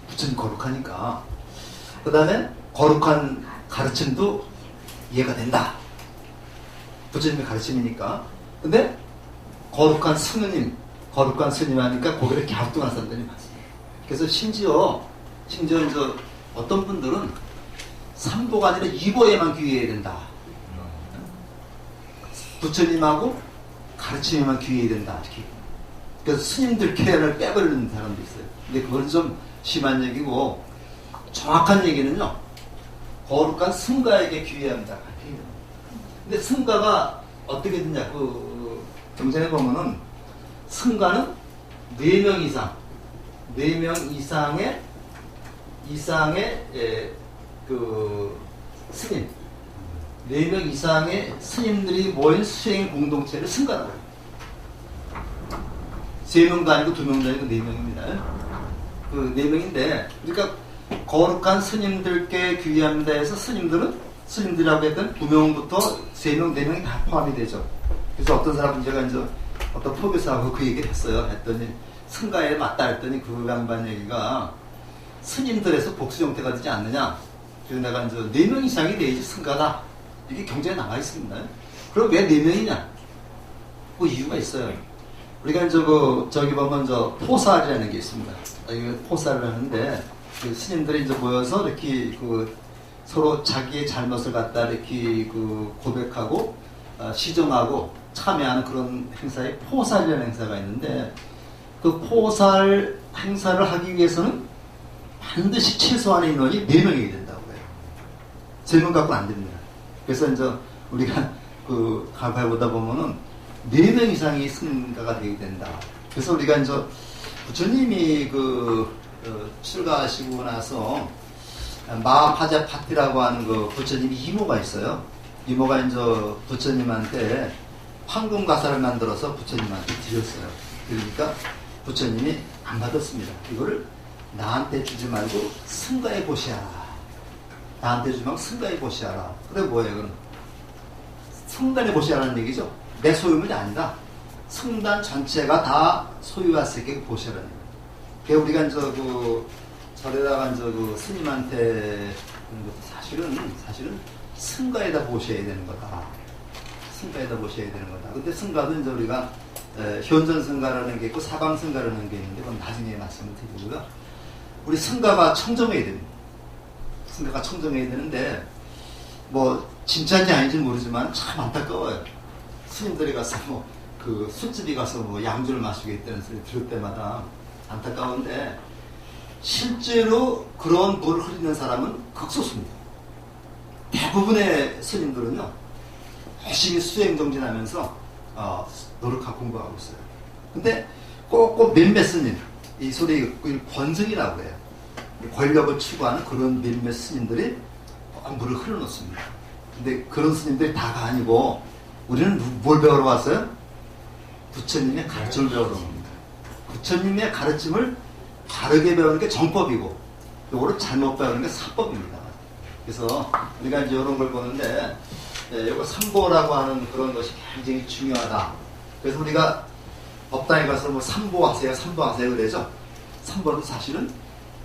부처님 거룩하니까 그 다음에 거룩한 가르침도 이해가 된다. 부처님의 가르침이니까. 근데 거룩한 스님 하니까 거기를 갸우뚱한 사람들이 많습니다. 그래서 심지어 이제 어떤 분들은 삼보가 아니라 이보에만 귀의해야 된다. 부처님하고 가르침에만 귀의해야 된다. 이렇게. 그래서 스님들 계열을 빼버리는 사람도 있어요. 근데 그건 좀 심한 얘기고 정확한 얘기는요. 거룩한 승가에게 귀의해야 합니다. 근데 승가가 어떻게 되냐? 경전에 보면은 승가는 4명 이상의 스님, 4명 이상의 스님들이 모인 수행 공동체를 승가라고 해요. 3명도 아니고 2명도 아니고 4명입니다. 4명인데, 그러니까 거룩한 스님들께 귀의합니다 해서 스님들이라고 했던 2명부터 3명, 4명이 다 포함이 되죠. 그래서 어떤 사람은 제가 이제 어떤 포교사하고 그 얘기를 했어요. 했더니 승가에 맞다 했더니 그 양반 얘기가 스님들에서 복수 형태가 되지 않느냐. 그래서 내가 이제 4명 이상이 돼야지 승가다. 이게 경제에 나와 있습니다. 그럼 왜 4명이냐? 그 이유가 있어요. 우리가 이제 저기 보면 포살이라는 게 있습니다. 이게 포살을 하는데 그 스님들이 이제 모여서 이렇게 서로 자기의 잘못을 갖다 이렇게 고백하고 시정하고 참여하는 그런 행사에 포살이라는 행사가 있는데 그 포살 행사를 하기 위해서는 반드시 최소한의 인원이 4명이 된다고 해요. 3명 갖고는 안 됩니다. 그래서 이제 우리가 가보다 보면은 4명 이상이 승가가 되게 된다. 그래서 우리가 이제 부처님이 출가하시고 나서 마파자파티라고 하는 부처님 이모가 있어요. 이모가 이제 부처님한테 황금 가사를 만들어서 부처님한테 드렸어요. 그러니까 부처님이 안 받았습니다. 이거를 나한테 주지 말고 승가에 보시하라. 나한테 주지 말고 승가에 보시하라. 그래 뭐예요? 그럼 성단에 보시하라는 얘기죠. 내 소유물이 아니다. 성단 전체가 다 소유하시게 보시라는 거예요. 그래서 우리가 이제 절에다가 이제 스님한테 사실은 승가에다 보셔야 되는 거다. 승가에다 보셔야 되는 거다. 근데 승가도 이제 우리가 현전 승가라는 게 있고 사방 승가라는 게 있는데 그건 나중에 말씀을 드리고요. 우리 승가가 청정해야 됩니다. 승가가 청정해야 되는데 진짜인지 아닌지 모르지만 참 안타까워요. 스님들이 가서 술집이 가서 양주를 마시고 있다는 소리 들을 때마다 안타까운데 실제로 그런 물을 흐리는 사람은 극소수입니다. 대부분의 스님들은요 열심히 수행정진하면서 노력하고 공부하고 있어요. 근데 꼭 몇몇 스님, 이 소리 권승이라고 해요. 권력을 추구하는 그런 몇몇 스님들이 물을 흘러놓습니다. 근데 그런 스님들이 다가 아니고 우리는 뭘 배우러 왔어요? 부처님의 가르침을 배우러 옵니다. 부처님의 가르침을 다르게 배우는 게 정법이고 이거를 잘못 배우는 게 사법입니다. 그래서 우리가 이제 이런 걸 보는데 이거 삼보라고 하는 그런 것이 굉장히 중요하다. 그래서 우리가 법당에 가서 삼보하세요 그러죠. 삼보는 사실은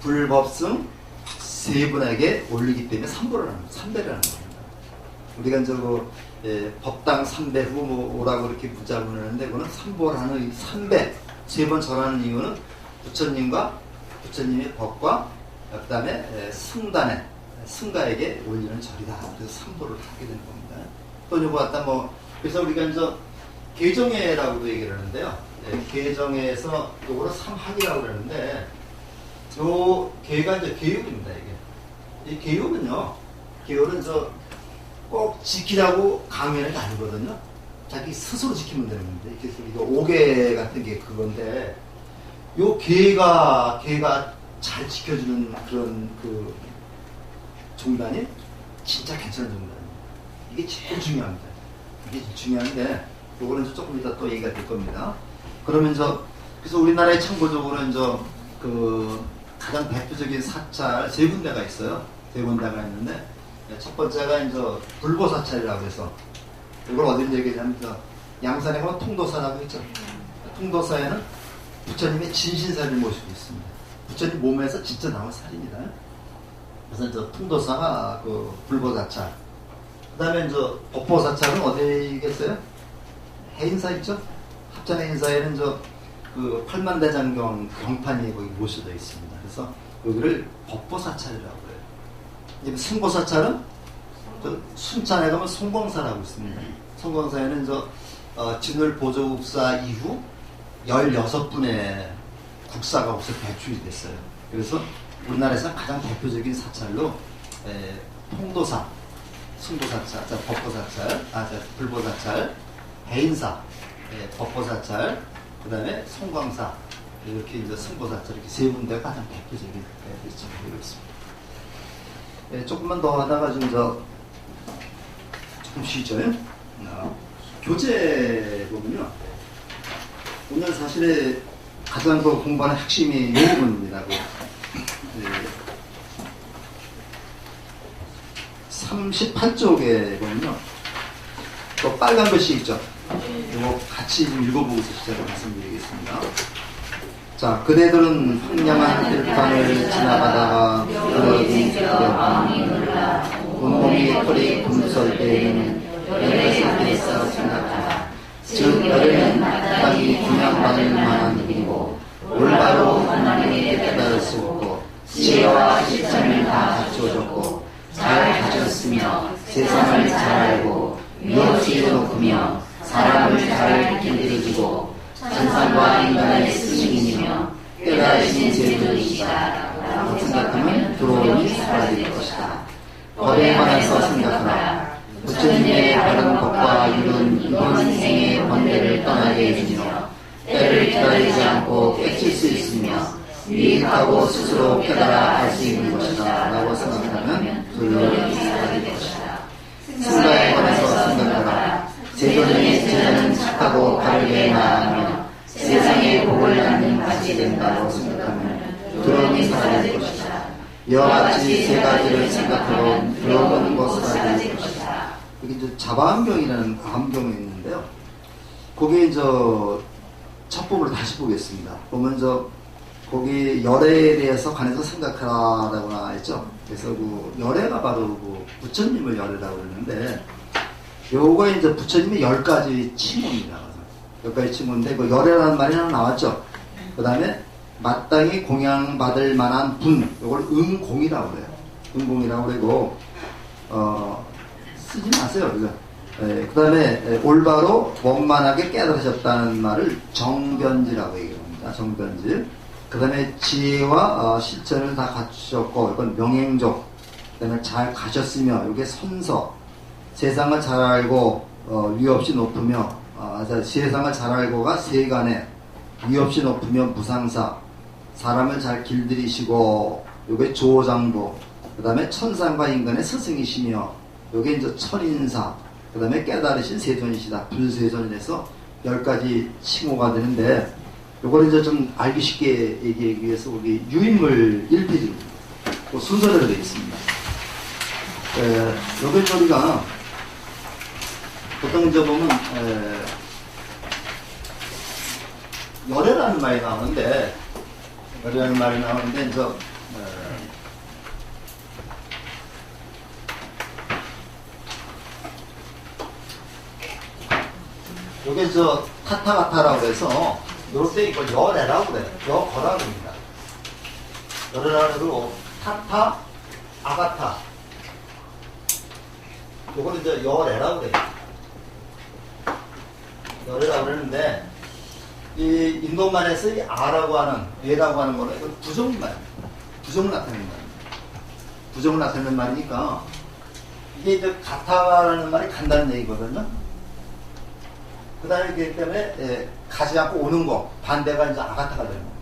불법승 세 분에게 올리기 때문에 삼보라는 겁니다. 삼배라는 겁니다. 우리가 이제 법당 3배 후 오라고 이렇게 무자문을 하는데 그거는 삼보라는 3배 세 번 절하는 이유는 부처님과 부처님의 법과 그 다음에 승가에게 올리는 절이다. 그래서 삼보를 하게 되는 겁니다. 또 요거 갖다 그래서 우리가 이제 계정회라고도 얘기를 하는데요. 계정회에서 요거를 삼학이라고 그러는데 요 계가 이제 계율입니다. 이게 이 계율은 꼭 지키라고 강요하는 게 아니거든요. 자기 스스로 지키면 되는 건데 그래서 이거 5개 같은 게 그건데 요 계가 잘 지켜주는 그런 종단이 진짜 괜찮은 종단입니다. 이게 제일 중요합니다. 이게 제일 중요한데 요거는 조금 이따 또 얘기가 될 겁니다. 그러면 그래서 우리나라에 참고적으로 가장 대표적인 사찰 세 군데가 있어요. 세 군데가 있는데 첫 번째가 이제 불보사찰이라고 해서 이걸 어딜 얘기하냐면 양산에 가면 통도사라고 있죠. 통도사에는 부처님의 진신살을 모시고 있습니다. 부처님 몸에서 진짜 나온 살입니다. 그래서 이제 통도사가 불보사찰. 그 다음에 이제 법보사찰은 어디겠어요? 해인사 있죠? 합천 해인사에는 팔만대장경 경판이 거기 모셔져 있습니다. 그래서 여기를 법보사찰이라고 해요. 이제 승보사찰은 순천에 가면 송광사라고 있습니다. 송광사에는 진울 보조국사 이후 16분의 국사가 없어 배출이 됐어요. 그래서 우리나라에서 가장 대표적인 사찰로 통도사, 승보사찰, 법보사찰, 불보사찰, 해인사, 법보사찰, 그 다음에 송광사, 이렇게 이제 승보사찰 이렇게 세 군데가 가장 대표적인 위치가 되고 있습니다. 조금만 더 하다가 조금 쉬죠. 교재 보면요. 오늘 사실에 가장 공부하는 핵심이 이 부분입니다. 38쪽에 보면요. 또 빨간 글씨 있죠. 이거 같이 좀 읽어보고 제가 말씀드리겠습니다. 자, 그대들은 황량한 들판을 지나가다가 온몸이 털이 굶설 때에는 열의 삶에서 생각하라. 즉 열에는 마땅히 분양받을 만한 일이고 올바로 하나님의 깨달을 수 없고 지혜와 실천을 다 갖추어졌고 잘 가졌으며 세상을 잘 알고 묘지 높으며 사람을 잘 길들여주고 천상과 인간의 스승이시며 깨달으신 제도이시다 라고 생각하면 두려움이 사라질 것이다. 법에 관해서 생각하라. 부처님의 바른 법과 율은 이번 생의 번뇌를 떠나게 해주며 때를 기다리지 않고 깨칠 수 있으며 유익하고 스스로 깨달아 알 수 있는 것이다 라고 생각하면 두려움이 사라질 것이다. 승가에 관해서 생각하라. 제자는 착하고 바르게 나아가며 세상에 복을 낳는 밭이 된다고 생각하면 두려움이 사라질 것이다. 이와 같이 세 가지를 생각하고 두려움은 곧 사라질 것이다. 여기 이제 자바암경이라는 암경이 있는데요. 거기에 첫 부분을 다시 보겠습니다. 보면 거기 열애에 대해서 관해서 생각하라고 나와 있죠. 그래서 그 열애가 바로 그 부처님을 열애라고 그러는데, 요거 이제 부처님의 10가지 칭호입니다. 10가지 칭호인데, 그 열애라는 말이 하나 나왔죠. 그 다음에 마땅히 공양받을 만한 분, 요걸 응공이라고 그래요. 응공이라고 그러고, 쓰지 마세요. 그죠? 그 다음에 올바로 원만하게 깨달으셨다는 말을 정변지라고 얘기합니다. 정변지. 그 다음에 지혜와 실천을 다 갖추셨고, 이건 명행족. 그 다음에 잘 가셨으며, 이게 선서. 세상을 잘 알고 위 없이 높으며, 세상을 잘 알고가 세간에, 위 없이 높으며 무상사. 사람을 잘 길들이시고, 이게 조장부. 그 다음에 천상과 인간의 스승이시며, 이게 이제 천인사. 그 다음에 깨달으신 세존이시다. 불세존에서 10가지 칭호가 되는데, 요걸 이제 좀 알기 쉽게 얘기하기 위해서 우리 유인물 1페이지입니다. 그 순서대로 되어 있습니다. 요게 우리가 보통 보면, 열애라는 말이 나오는데, 요게 타타가타라고 해서, 요때 이걸 열애라고 그래요. 여거라고 합니다. 열애라고 그러고, 타타, 아가타. 요걸 이제 열애라고 그래요. 열애라고 그러는데, 이 인도말에서 이 아라고 하는, 예라고 하는 거는 이건 부정말 말입니다. 부정을 나타내는 말입니다. 부정을 나타내는 말이니까, 이게 이제 가타라는 말이 간다는 얘기거든요. 그 다음에 그렇기 때문에, 가지 않고 오는 거, 반대가 이제 아가타가 되는 거예요.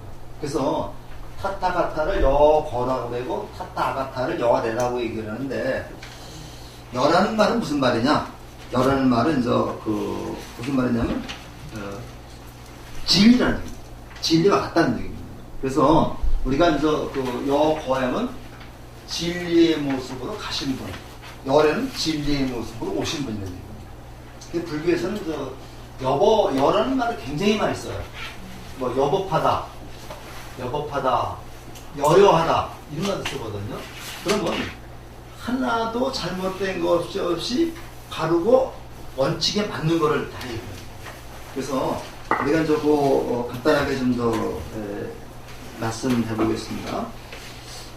그래서, 타타가타를 여거라고 되고, 타타 아가타를 여래라고 얘기를 하는데, 여라는 말은 무슨 말이냐? 여라는 말은 무슨 말이냐면, 진리라는 얘기입니다. 진리와 같다는 얘기입니다. 그래서, 우리가 여거에는 진리의 모습으로 가신 분, 열에는 진리의 모습으로 오신 분이라는 얘기입니다. 불교에서는 여라는 말을 굉장히 많이 써요. 여법하다, 여여하다, 이런 말도 쓰거든요. 그러면 하나도 잘못된 것 없이 바르고 원칙에 맞는 거를 다 얘기해요. 그래서 우리가 간단하게 좀 더 말씀해 보겠습니다.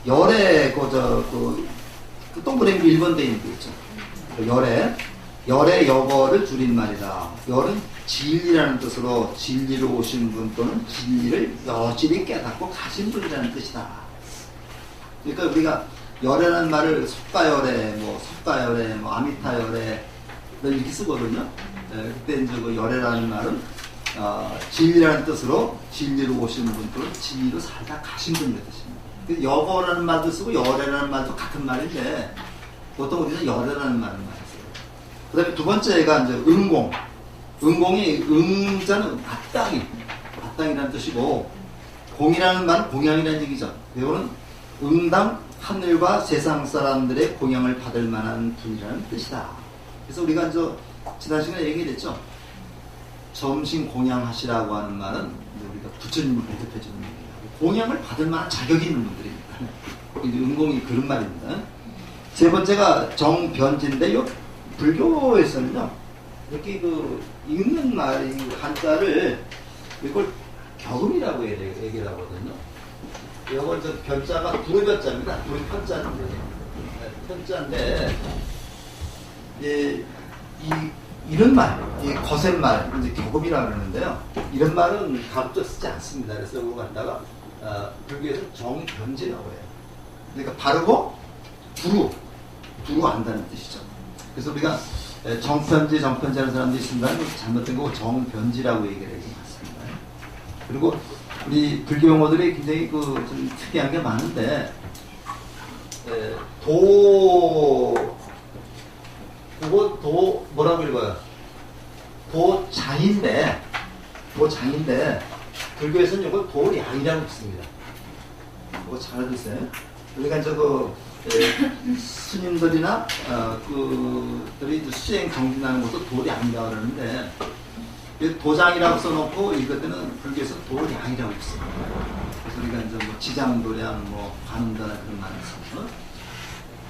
열의 동그라미 1번 돼 있는 게 있죠. 열의 여거를 줄인 말이다. 열은 진리라는 뜻으로 진리로 오신 분 또는 진리를 여실히 깨닫고 가신 분이라는 뜻이다. 그러니까 우리가 열애라는 말을 속가열애, 석가열애, 아미타열애 이렇게 쓰거든요. 그때 이제 열애라는 말은 진리라는 뜻으로 진리로 오신 분 또는 진리로 살다 가신 분의 뜻입니다. 여거라는 말도 쓰고 열애라는 말도 같은 말인데 보통 우리는 열애라는 말을 많이 써요. 그 다음에 두 번째가 이제 응공. 응공이 응자는 마땅이라는 뜻이고, 공이라는 말은 공양이라는 얘기죠. 이거는 응당 하늘과 세상 사람들의 공양을 받을 만한 분이라는 뜻이다. 그래서 우리가 지난 시간에 얘기했죠. 점심 공양하시라고 하는 말은 우리가 부처님을 대접해 주는 얘기예요. 공양을 받을 만한 자격이 있는 분들입니다. 은공이 그런 말입니다. 세 번째가 정변지인데, 요 불교에서는요, 이렇게 그 읽는 말, 이 한자를 이걸 격음이라고 얘기를 하거든요. 이건 저 변자가 두르변자입니다. 두르편자인데, 편자인데, 이런 말, 이 거센 말, 이제 격음이라고 그러는데요. 이런 말은 가급적 쓰지 않습니다. 그래서 이거 갖다가 불교에서는 정변지라고 해요. 그러니까 바르고 두루 안다는 뜻이죠. 그래서 우리가 정편지하는 사람들이 있습니다. 잘못된 거고 정변지라고 얘기를 해서 맞습니다. 그리고 우리 불교 용어들이 굉장히 좀 특이한 게 많은데, 그거 뭐라고 읽어요? 도장인데 불교에서는 이걸 도량이라고 읽습니다. 그거 잘 알으세요? 그러니까 스님들이나 그들이 수행 정진하는 것도 도량이라고 그러는데, 도장이라고 써놓고 읽을 때는 불교에서 도량이라고 읽습니다. 그래서 우리가 이제 뭐 지장도량, 관음도량 그런 말을 써요.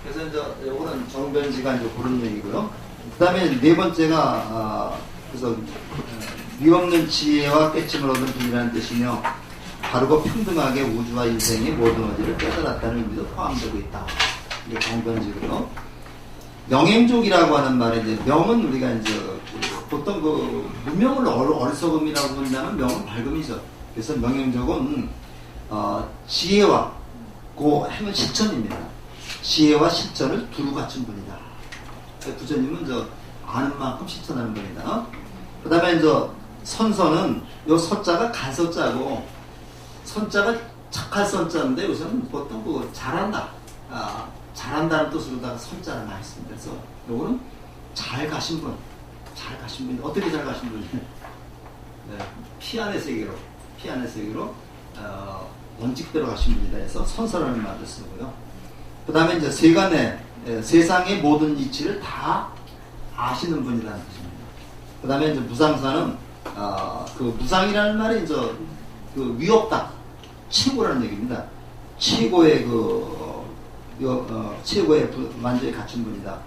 그래서 이제 요거는 정변지가 이제 그런 얘기고요. 그 다음에 네 번째가 그래서 위없는 지혜와 깨침을 얻은 분이라는 뜻이며, 바르고 평등하게 우주와 인생의 모든 어디를 깨달았다는 의미도 포함되고 있다. 이게 정변지고요. 명행족이라고 하는 말에 이제 명은 우리가 이제 보통 무명을 어리석음이라고 본다면 명은 밝음이죠. 그래서 명행족은 지혜와 행은 실천입니다. 지혜와 실천을 두루 갖춘 분이다. 부처님은 아는 만큼 실천하는 분이다. 그 다음에 선서는 요 서자가 간서자고, 선자가 착할 선자인데 요새는 보통 잘한다, 잘한다는 뜻으로다가 선자를 많이 씁니다. 그래서 요거는 잘 가신 분, 어떻게 잘 가신 분이에요? 네, 피안의 세계로 원칙대로 가신 분이다 해서 선서라는 말을 쓰고요. 그 다음에 이제 세간의 세상의 모든 이치를 다 아시는 분이라는 뜻입니다. 그 다음에 이제 무상사는 그 무상이라는 말이 이제 위없다, 최고라는 얘기입니다. 최고의 최고의 만족에 갖춘 분이다.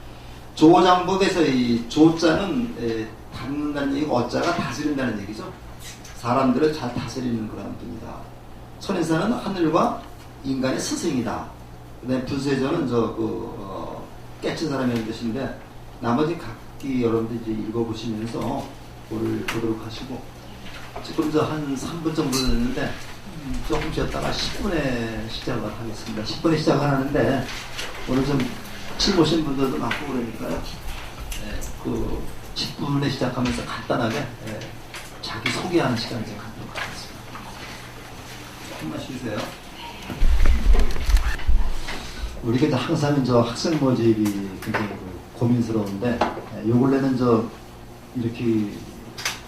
조장법에서 이 조자는 닮는다는 얘기고, 어자가 다스린다는 얘기죠. 사람들을 잘 다스리는 그런 분이다. 천인사는 하늘과 인간의 스승이다. 그다음에 분세전은 깨친 사람이라는 뜻인데, 나머지 각기 여러분들 이제 읽어보시면서 보도록 하시고, 지금 한 3분 정도 됐는데 조금 쉬었다가 10분에 시작을 하겠습니다. 10분에 시작을 하는데 오늘 좀 칠 보신 분들도 많고 그러니까요. 10분에 시작하면서 간단하게 자기 소개하는 시간 좀 갖도록 하겠습니다. 조금만 쉬세요. 우리가 항상 학생 모집이 굉장히 고민스러운데, 요 근래는 이렇게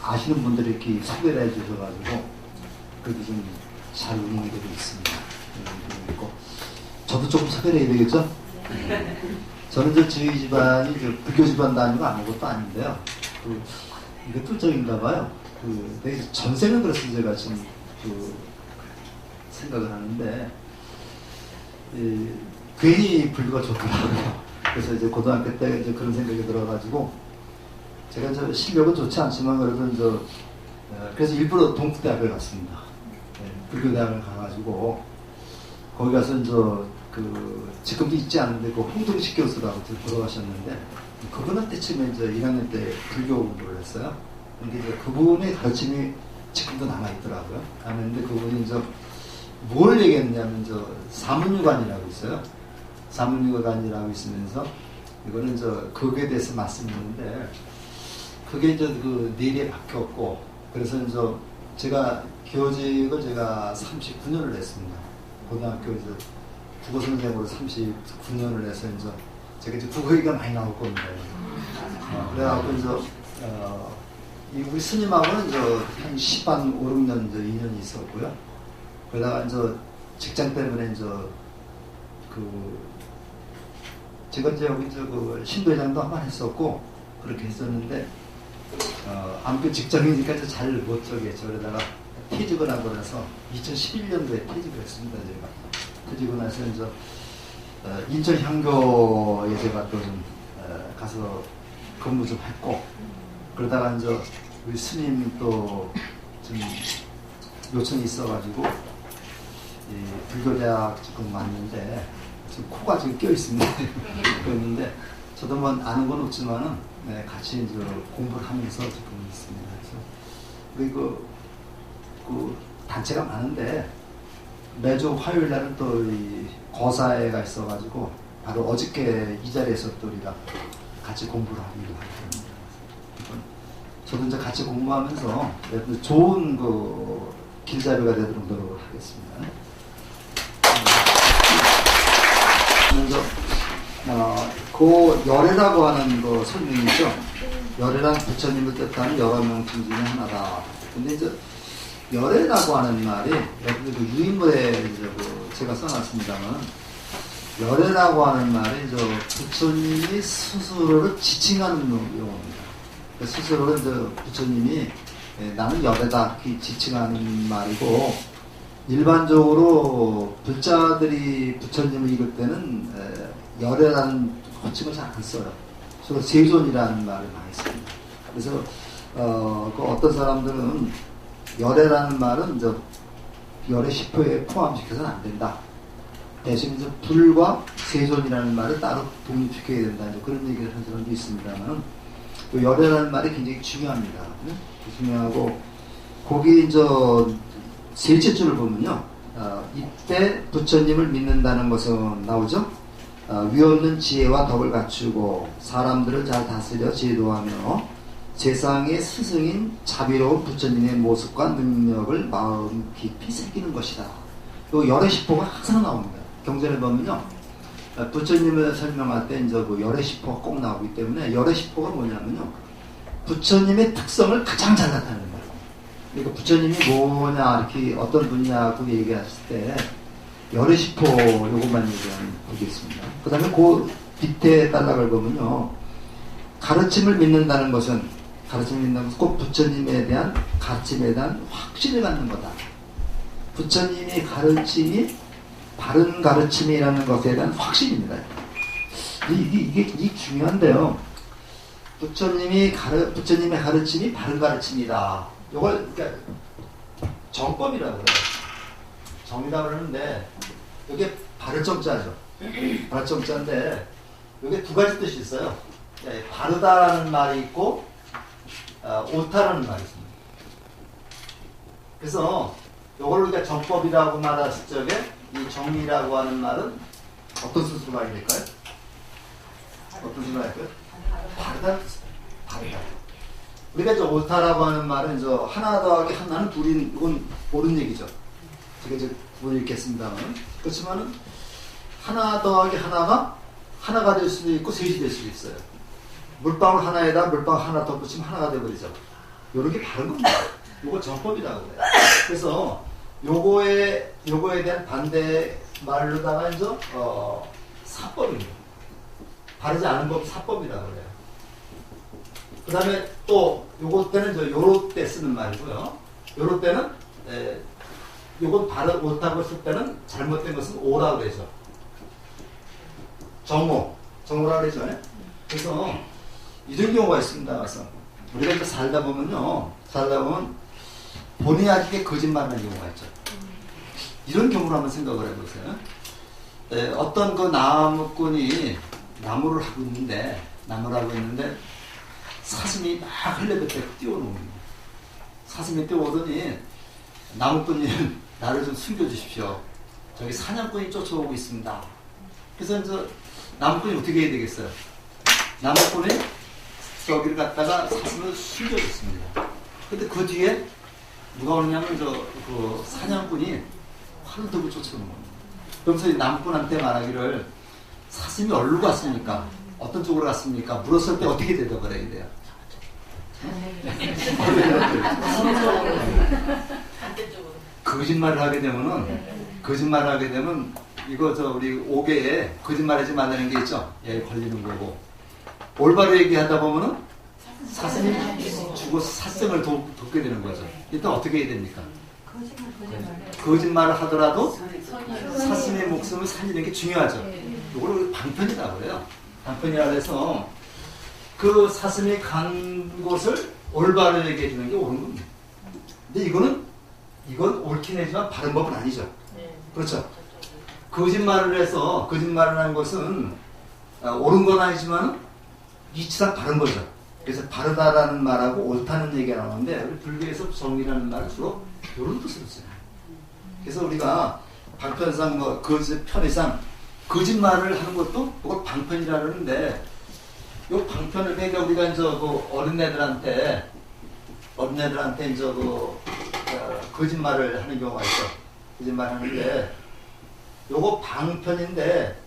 아시는 분들이 이렇게 소개를 해주셔가지고 그래도 좀 잘 운영이 되고 있습니다. 저도 조금 소개를 해야 되겠죠? 저는 저희 집안이 불교 집안도 아니고 아무것도 아닌데요. 이것도 저인가 봐요. 전생은 그랬어요. 제가 지금 생각을 하는데, 괜히 불교가 좋더라고요. 그래서 이제 고등학교 때 이제 그런 생각이 들어가지고, 제가 실력은 좋지 않지만 그래도 그래서 일부러 동국대학을 갔습니다. 불교대학을 가가지고 거기 가서 지금도 있지 않은데 홍동식 교수라고 돌아가셨는데, 그분 때쯤에 1학년 때 불교 공부를 했어요. 근데 그분의 가르침이 지금도 남아있더라고요. 남아있는데 그분이 뭘 얘기했냐면 사문유관이라고 있어요. 사문유관이라고 있으면서 이거는 그거에 대해서 말씀드렸는데, 그게 내리에 박혔고, 그래서 제가 교직을 제가 39년을 했습니다. 고등학교에서 국어선생으로 39년을 해서 제가 국어 얘기가 많이 나올 겁니다. 그래갖고 우리 스님하고는 한 5, 6년 인연이 있었고요. 그러다가 직장 때문에 제가 여기 신도회장도 한 번 했었고 그렇게 했었는데, 아무튼 직장이니까 잘 못 적겠죠. 그러다가 퇴직을 하고 나서 2011년도에 퇴직을 했습니다. 제가 퇴직을 나서 이제 인천 향교에 제가 또 좀 가서 근무 좀 했고, 그러다가 이제 우리 스님 또 좀 요청이 있어가지고 불교대학 지금 왔는데 지금 코가 지금 껴 있습니다. 그랬는데 저도 뭐 아는 건 없지만은 같이 이제 공부를 하면서 지금 있습니다. 그래서 그리고 그 단체가 많은데 매주 화요일 날은 또 이 거사회가 있어가지고 바로 어저께 이 자리에서 또 우리가 같이 공부를 하기로 하거든요. 저도 이제 같이 공부하면서 좋은 그 길잡이가 되도록 노력을 하겠습니다. 먼저 그 열애라고 하는 그 설명이죠. 열애란 부처님을 뜻하는 여러 명칭 중에 하나다. 근데 이제 열애라고 하는 말이 여기 그 유인물에 이제 그 제가 써놨습니다만, 열애라고 하는 말이 저 부처님이 스스로를 지칭하는 용어입니다. 스스로는 이제 부처님이 나는 열애다 이렇게 지칭하는 말이고, 일반적으로 불자들이 부처님을 읽을 때는 열애라는 호칭을 잘 안 써요. 주로 세존이라는 말을 많이 씁니다. 그래서 그 어떤 사람들은 열애라는 말은 이제 열애 10호에 포함시켜서는 안 된다. 대신 이제 불과 세존이라는 말을 따로 독립시켜야 된다. 그런 얘기를 한 사람도 있습니다만, 그 열애라는 말이 굉장히 중요합니다. 중요하고, 거기 이제 셋째 줄을 보면요, 이때 부처님을 믿는다는 것은 나오죠. 위없는 지혜와 덕을 갖추고 사람들을 잘 다스려 제도하며 세상의 스승인 자비로운 부처님의 모습과 능력을 마음 깊이 새기는 것이다. 요 열애 십호가 항상 나옵니다. 경전에 보면요, 부처님을 설명할 때 이제 그 열애 십호가 꼭 나오기 때문에 열애 십호가 뭐냐면요, 부처님의 특성을 가장 잘 나타내는 거예요. 그러니까 부처님이 뭐냐, 이렇게 어떤 분이냐고 얘기했을 때 열애 십호 요것만 보겠습니다. 그 다음에 그 밑에 단락을 보면요, 가르침을 믿는다는 것은 꼭 부처님에 대한 가르침에 대한 확신을 갖는 거다. 부처님의 가르침이 바른 가르침이라는 것에 대한 확신입니다. 이게 중요한데요. 부처님의 가르침이 바른 가르침이다. 이걸 그러니까 정법이라고 해요. 정이라고 그러는데 이게 바를 정자죠. 바를 정자인데 이게 두 가지 뜻이 있어요. 바르다라는 말이 있고 옳다라는 말이 있습니다. 그래서 이걸 우리가 정법이라고 말했을 적에 이 정이라고 하는 말은 어떤 뜻으로 말이 될까요? 어떤 뜻으로 할까요? 바르다. 우리가 이제 옳다라고 하는 말은 이제 하나 더하기 하나는 둘인, 이건 옳은 얘기죠. 제가 이제 못 읽겠습니다만. 그렇지만은 하나 더하기 하나가 될 수도 있고 셋이 될 수도 있어요. 물방울 하나에다 물방울 하나 더 붙이면 하나가 되어버리죠. 요런 게 바른 겁니다. 요거 정법이라고 해요. 그래서 요거에 대한 반대 말로다가 이제 사법입니다. 바르지 않은 법 사법이라고 그래요. 그 다음에 또 요거 때는 저 요로 때 쓰는 말이고요. 요로 때는 요건 옳다고 했을 때는 잘못된 것은 오라고 그러죠. 정오라고 그러죠. 그래서 이런 경우가 있습니다. 그래서 우리가 이제 살다 보면 본의 아니게 거짓말하는 경우가 있죠. 이런 경우를 한번 생각을 해보세요. 어떤 그 나무꾼이 나무를 하고 있는데 사슴이 막 흘레뱉어 뛰어오는 사슴이 뛰어오더니 나무꾼이 나를 좀 숨겨주십시오. 저기 사냥꾼이 쫓아오고 있습니다. 그래서 이제 나무꾼이 어떻게 해야 되겠어요? 나무꾼이 저기를 갖다가 사슴을 숨겨줬습니다. 근데 그 뒤에 누가 오느냐면 그 사냥꾼이 활을 들고 쫓아오는 겁니다. 그러면서 나무꾼한테 말하기를 사슴이 어디로 갔습니까? 어떤 쪽으로 갔습니까? 물었을 때 어떻게 대답을 해야 돼요? 거짓말을 하게 되면 이거 우리 5개에 거짓말하지 말라는 게 있죠. 예, 걸리는 거고, 올바로 얘기하다 보면은 사슴이 죽어서 사생을 돕게 되는 거죠. 일단 어떻게 해야 됩니까? 거짓말을 하더라도 사슴의 목숨을 살리는 게 중요하죠. 이걸 방편이라고 그래요. 방편이라고 해서 그 사슴이 간 곳을 올바르게 얘기해 주는 게 옳은 겁니다. 근데 이건 옳긴 하지만 바른 법은 아니죠. 그렇죠. 거짓말을 해서 거짓말을 한 것은 옳은 건 아니지만 이치상 바른 거죠. 그래서 바르다라는 말하고 옳다는 얘기가 나오는데 우리 불교에서 정의라는 말을 주로 이런 뜻으로 써요. 그래서 우리가 방편상 편의상 거짓말을 하는 것도 그걸 방편이라 그러는데 요 방편을 그러니까 우리가 이제 어린애들한테 이제 거짓말을 하는 경우가 있어. 거짓말 하는데 요거 방편인데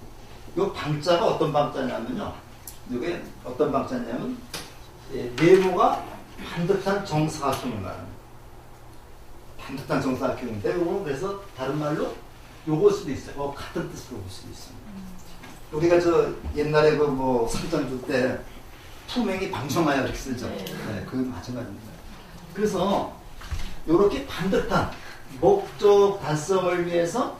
요 방자가 어떤 방자냐면요. 이게 어떤 방자냐면 네모가 반듯한 정사각형을 말합니다. 반듯한 정사각형인데 요거 그래서 다른 말로 요걸 수도 있어요. 같은 뜻으로 볼 수도 있습니다. 우리가 옛날에 선장 줄 때 투명이 방정하여 이렇게 쓰죠. 네, 그건 마찬가지입니다. 그래서 요렇게 반듯한 목적 달성을 위해서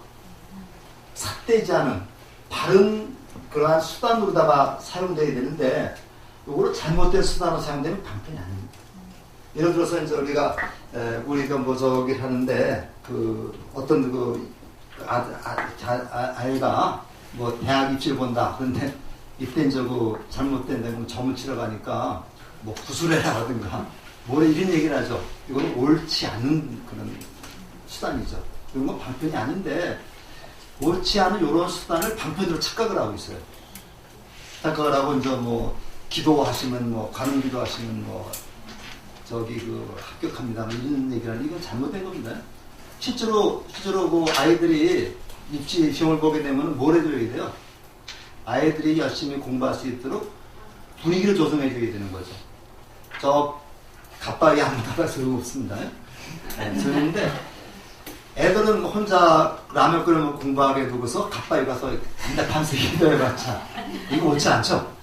삿대지 않은 바른 그러한 수단으로다가 사용되어야 되는데 요거를 잘못된 수단으로 사용되면 방편이 아닙니다. 예를 들어서 이제 우리가 하는데 어떤 아이가 대학 입시를 본다. 그런데 이때 잘못된 점을 치러 가니까 구술해라라든가 이런 얘기를 하죠. 이건 옳지 않은 그런 수단이죠. 이런 건 방편이 아닌데 옳지 않은 이런 수단을 방편으로 착각을 하고 있어요. 착각을 하고 이제 기도하시면 관음 기도하시면 합격합니다. 이런 얘기를 하는 이건 잘못된 겁니다. 실제로 아이들이 입시 시험을 보게 되면 뭘 해줘야 돼요? 아이들이 열심히 공부할 수 있도록 분위기를 조성해 줘야 되는 거죠. 갑박이 안 나가 소용없습니다. 네, 소용인데 애들은 혼자 라면 끓여먹고 공부하게 두고서 갑박이 가서 밤새 기도해봤자 이거 옳지 않죠?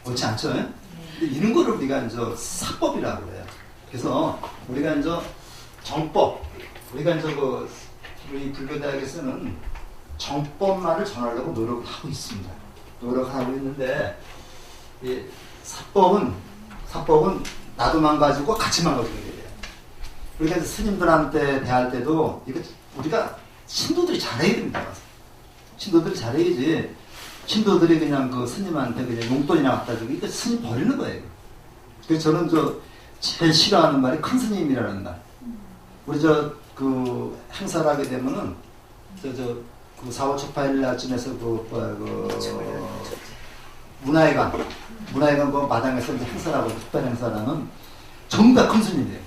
옳지 않죠? 근데 이런 거를 우리가 이제 사법이라고 그래요. 그래서 우리가 이제 정법, 우리가 이제 우리 불교대학에서는 정법만을 전하려고 노력을 하고 있습니다. 노력하고 있는데 사법은 나도 망가지고 같이 망가지는 거예요. 그러니까 스님들한테 대할 때도 이거 우리가 신도들이 잘해야 됩니다. 신도들이 잘해야지. 신도들이 그냥 스님한테 그냥 용돈이나 갖다 주고 이거 스님 버리는 거예요. 그래서 저는 제일 싫어하는 말이 큰 스님이라는 말. 우리 행사를 하게 되면은 그 4월 초파일 날쯤에서 문화회관 마당에서 이제 행사를 하고 특별 행사를 하면 전부 다 큰 스님이에요.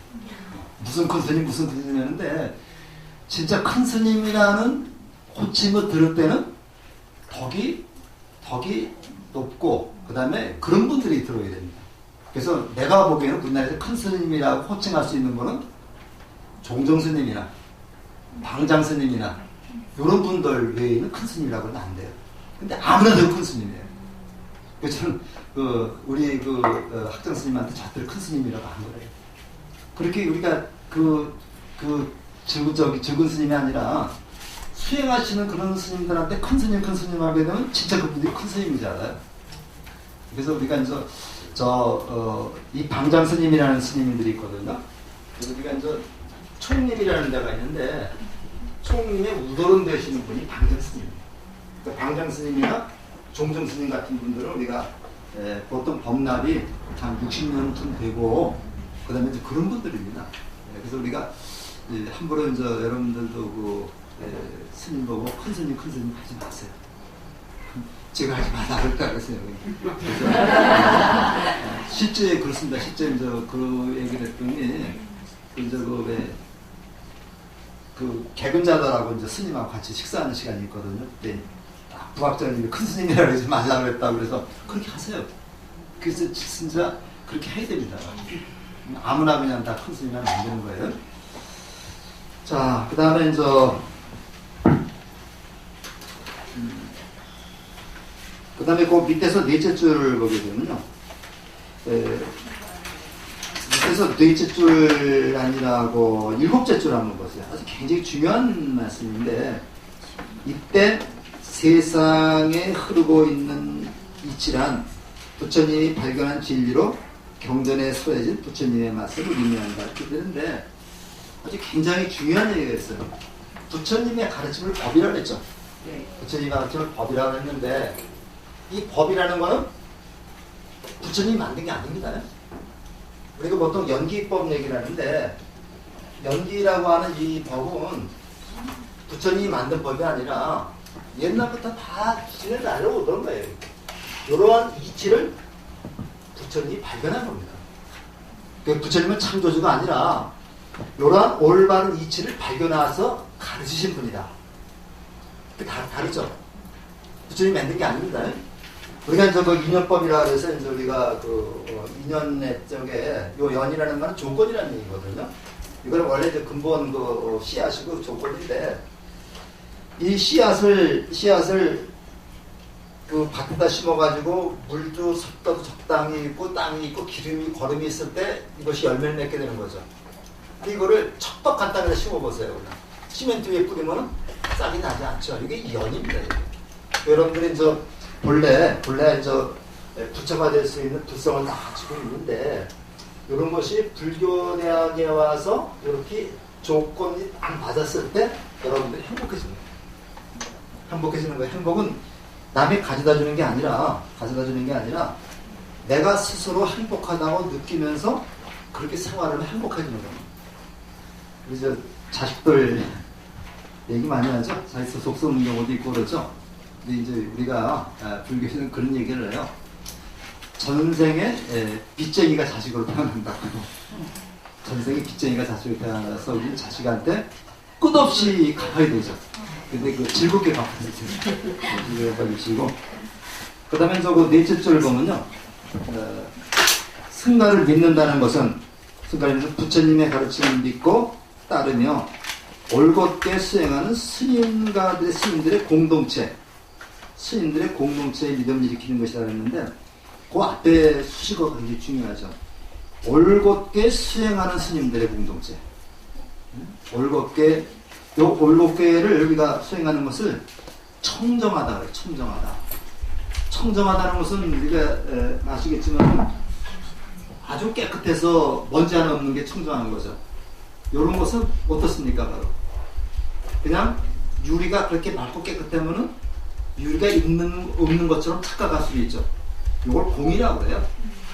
무슨 큰 스님이었는데 진짜 큰 스님이라는 호칭을 들을 때는 덕이 높고 그 다음에 그런 분들이 들어야 됩니다. 그래서 내가 보기에는 우리나라에서 큰 스님이라고 호칭할 수 있는 분은 종정 스님이나 방장 스님이나 이런 분들 외에는 큰 스님이라고 하면 안 돼요. 근데 아무나 돼도 큰 스님이에요. 그래서 저는 우리 학장 스님한테 저들 큰 스님이라고 한 거예요. 그렇게 우리가 적은 스님이 아니라 수행하시는 그런 스님들한테 큰 스님 하게 되면 진짜 그분들이 큰 스님이잖아요. 그래서 우리가 이제 이 방장 스님이라는 스님들이 있거든요. 그래서 우리가 이제 총림이라는 데가 있는데 총림의 우도론 되시는 분이 방장 스님입니다. 그러니까 방장 스님이나 종정 스님 같은 분들은 우리가 보통 법납이 한 60년쯤 되고 그다음에 이제 그런 분들입니다. 그래서 우리가 함부로 이제 여러분들도 스님 보고 큰 스님 하지 마세요. 제가 하지 말라 그럴까 그랬어요. 실제 그렇습니다. 실제 이제 그 얘기를 했더니 개근자들하고 이제 스님하고 같이 식사하는 시간이 있거든요. 그때 부학자님이 큰 스님이라고 하지 말라 그랬다고 그래서 그렇게 하세요. 그래서 진짜 그렇게 해야 됩니다. 아무나 그냥 다 큰 스님이면 안 되는 거예요. 자, 그 다음에 이제 그 다음에 그 밑에서 넷째 줄을 보게 되면요. 밑에서 그래서 넷째 줄 아니라고 일곱째 줄 한번 보세요. 아주 굉장히 중요한 말씀인데 이때 세상에 흐르고 있는 이치란 부처님이 발견한 진리로 경전에 서해진 부처님의 말씀을 의미한다 이렇게 되는데 아주 굉장히 중요한 얘기가 있어요. 부처님의 가르침을 법이라고 했죠. 부처님의 가르침을 법이라고 했는데 이 법이라는 거는 부처님이 만든 게 아닙니다. 우리가 보통 연기법 얘기를 하는데 연기라고 하는 이 법은 부처님이 만든 법이 아니라 옛날부터 다 기준을 날려오던 거예요. 이러한 이치를 부처님이 발견한 겁니다. 부처님은 창조주가 아니라 이러한 올바른 이치를 발견해서 가르치신 분이다. 다르죠. 부처님이 만든 게 아닙니다. 우리가 이제 그 인연법이라 해서 이제 우리가 인연의 쪽에 요 연이라는 말은 조건이라는 얘기거든요. 이거는 원래 이제 근본 씨앗이고 조건인데 이 씨앗을 그 밭에다 심어가지고 물도 섭도도 적당히 있고 땅이 있고 기름이 거름이 있을 때 이것이 열매를 맺게 되는 거죠. 근데 이거를 척박한 땅에다 심어보세요. 그냥. 시멘트 위에 뿌리면 싹이 나지 않죠. 이게 연입니다. 이게. 여러분들이 이제 본래 부처가 될 수 있는 불성을 다 가지고 있는데 이런 것이 불교 대학에 와서 이렇게 조건이 안 맞았을 때 여러분들이 행복해지는 거예요. 행복은 남이 가져다 주는 게 아니라 내가 스스로 행복하다고 느끼면서 그렇게 생활을 행복해지는 겁니다. 그래서 자식들 얘기 많이 하죠. 자식 속 쏘는 경우도 있고 그렇죠. 근데 이제 우리가 불교에서는 그런 얘기를 해요. 전생에 빚쟁이가 자식으로 태어난다고. 전생에 빚쟁이가 자식으로 태어나서 우리 자식한테 끝없이 갚아야 되죠. 근데 즐겁게 갚아야 되죠. 즐겁게 갚아주시고. 그 다음에 그 넷째 줄 보면요. 승가를 믿는다는 것은 부처님의 가르침을 믿고 따르며 올곧게 수행하는 스님들의 공동체의 믿음을 일으키는 것이라고 했는데 그 앞에 수식어가 굉장히 중요하죠. 올곧게 수행하는 스님들의 공동체. 올곧게를 우리가 수행하는 것을 청정하다 그래요. 청정하다는 것은 우리가 아시겠지만 아주 깨끗해서 먼지 하나 없는 게 청정하는 거죠. 이런 것은 어떻습니까? 바로 그냥 유리가 그렇게 맑고 깨끗하면은 유리가 없는 것처럼 착각할 수 있죠. 이걸 공이라고 그래요.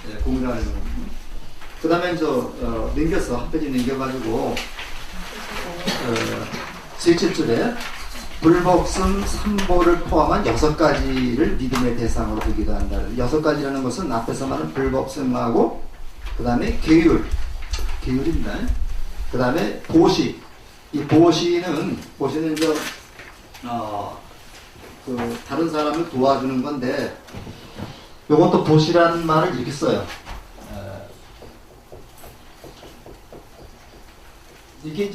네, 공이라고 하는 거예요. 그 다음에 넘겼어. 한 페이지 넘겨가지고 셋째 줄에 불복승 삼보를 포함한 6가지를 믿음의 대상으로 두기도 한다. 6가지라는 것은 앞에서 말하는 불복승하고 그 다음에 계율입니다. 그 다음에 보시. 이 보시는 다른 사람을 도와주는 건데, 요것도 보시라는 말을 이렇게 써요. 이게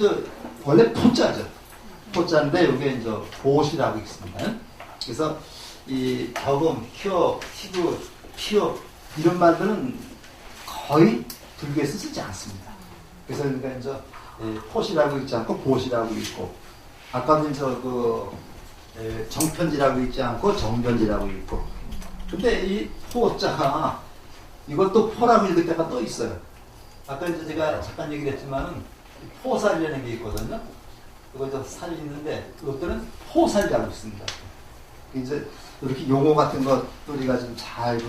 원래 포자죠. 포자인데, 요게 보시라고 있습니다. 그래서 이 격음, 휴업, 티브, 피업, 이런 말들은 거의 불교에서 쓰지 않습니다. 그래서 그러니까 포시라고 있지 않고 보시라고 있고, 아까도 정편지라고 있지 않고 정편지라고 있고. 근데 이 포자가 이것도 포라고 읽을 때가 또 있어요. 아까 제가 잠깐 얘기를 했지만은 포살이라는 게 있거든요. 이거 살이 있는데 이것들은 포살이라고 있습니다. 이제 이렇게 용어 같은 것 우리가 좀 잘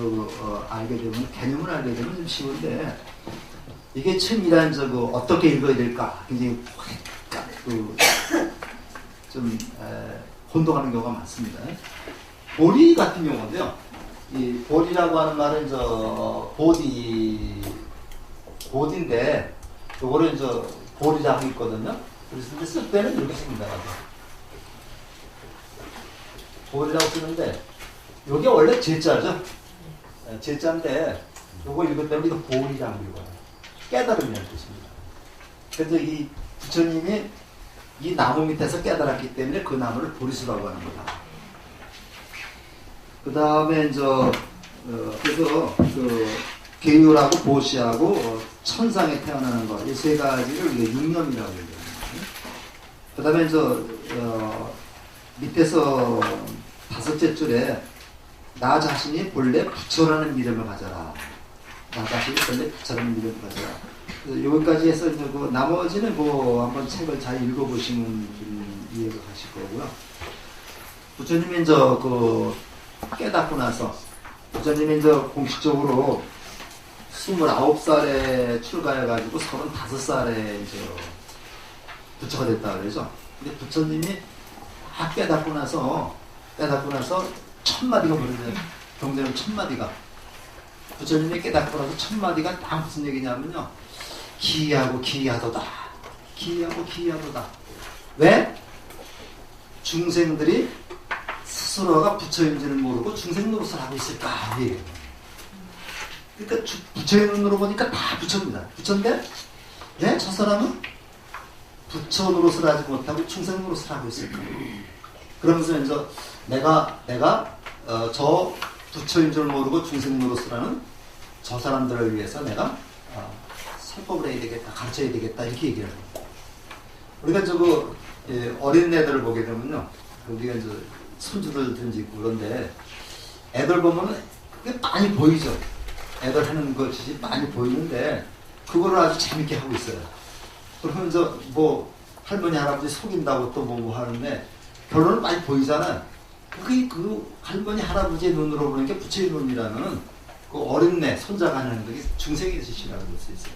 알게 되면, 개념을 알게 되면 좀 쉬운데, 이게 책이란 어떻게 읽어야 될까 굉장히 좀 혼동하는 경우가 많습니다. 보리 같은 경우인데요. 이 보리라고 하는 말은 보디인데 요거를 보리라고 있거든요. 그래서 쓸 때는 이렇게 씁니다. 보리라고 쓰는데 요게 원래 제자죠. 제자인데 요거 읽을 때는 이거 보리라고 읽어요. 깨달음이라는 뜻입니다. 그래서 이 부처님이 이 나무 밑에서 깨달았기 때문에 그 나무를 보리수라고 하는 거다. 그 다음에 그래서 계율하고 보시하고 천상에 태어나는 것, 이 세 가지를 우리가 육념이라고 얘기합니다. 그 다음에 밑에서 5째 줄에 나 자신이 본래 부처라는 이름을 가져라. 나 자신이 본래 부처라는 이름을 가져라. 여기까지 해서 그 나머지는 뭐 한번 책을 잘 읽어보시면 좀 이해가 가실 거고요. 부처님이 그 깨닫고 나서 부처님이 공식적으로 29살에 출가해가지고 35살에 부처가 됐다 그러죠. 근데 부처님이 다 깨닫고 나서 1000마디가 뭐냐면 경전은 1000마디가 부처님이 깨닫고 나서 1000마디가 다 무슨 얘기냐면요. 기이하고 기이하도다. 기이하고 기이하도다. 왜? 중생들이 스스로가 부처인지를 모르고 중생 노릇을 하고 있을까? 그러니까 부처의 눈으로 보니까 다 부처입니다. 부처인데 네? 저 사람은 부처 노릇을 하지 못하고 중생 노릇을 하고 있을까? 그러면서 내가 저 부처인 줄 모르고 중생 노릇을 하는 저 사람들을 위해서 내가 설법을 해야 되겠다, 가르쳐야 되겠다 이렇게 얘기를 합니다. 우리가 어린 애들을 보게 되면요, 우리가 손주들 든지 그런데 애들 보면은 그게 많이 보이죠. 애들 하는 것이 많이 보이는데 그거를 아주 재밌게 하고 있어요. 그러면서 뭐 할머니 할아버지 속인다고 또 뭐 하는데 결론은 많이 보이잖아요. 그게 그 할머니 할아버지의 눈으로 보는 게 부처의 눈이라면 그 어린애 손자가 하는 게 중생의 짓이라고 볼 수 있어요.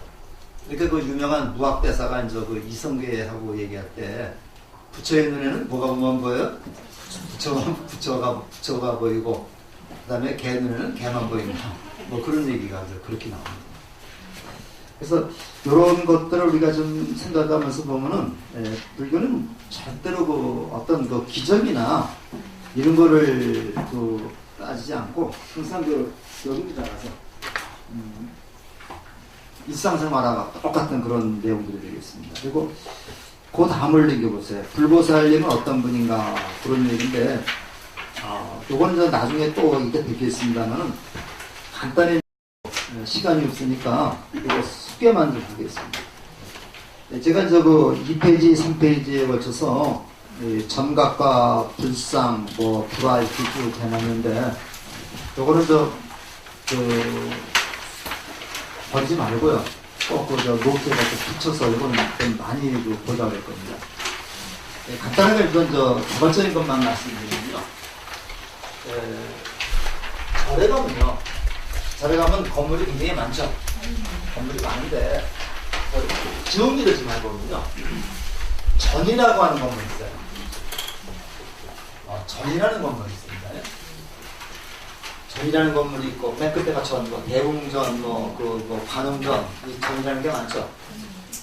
그러니까 그 유명한 무학대사가 그 이성계하고 얘기할 때 부처의 눈에는 뭐가 보면 보여요? 부처가 보이고 그 다음에 개 눈에는 개만 보인다. 뭐 그런 얘기가 그렇게 나옵니다. 그래서 이런 것들을 우리가 좀 생각하면서 보면은 불교는 절대로 그 어떤 그 기적이나 이런 거를 따지지 않고 항상 여기를 따라서 일상생활하고 똑같은 그런 내용들이 되겠습니다. 그리고 그 다음을 얘기해보세요. 불보살님은 어떤 분인가 그런 얘기인데 요거는 나중에 또 이게 뵙겠습니다만은 간단히 시간이 없으니까 이거 소개만 좀 하겠습니다. 제가 2페이지, 3페이지에 걸쳐서 점각과 불상, 불화 이렇게 쭉 해놨는데 요거는 버리지 말고요. 꼭 노트에 붙여서 이거는 좀 많이 보자고 할 겁니다. 간단하게 이건 개발적인 것만 말씀드리면요. 절에 가면 건물이 굉장히 많죠. 건물이 많은데 지은 일을 좀 해보면요. 전이라고 하는 건물이 있어요. 전이라는 건물이 있습니다. 전이라는 건물이 있고 맨 끝에가 전, 대웅전, 관음전 이 전이라는 게 많죠.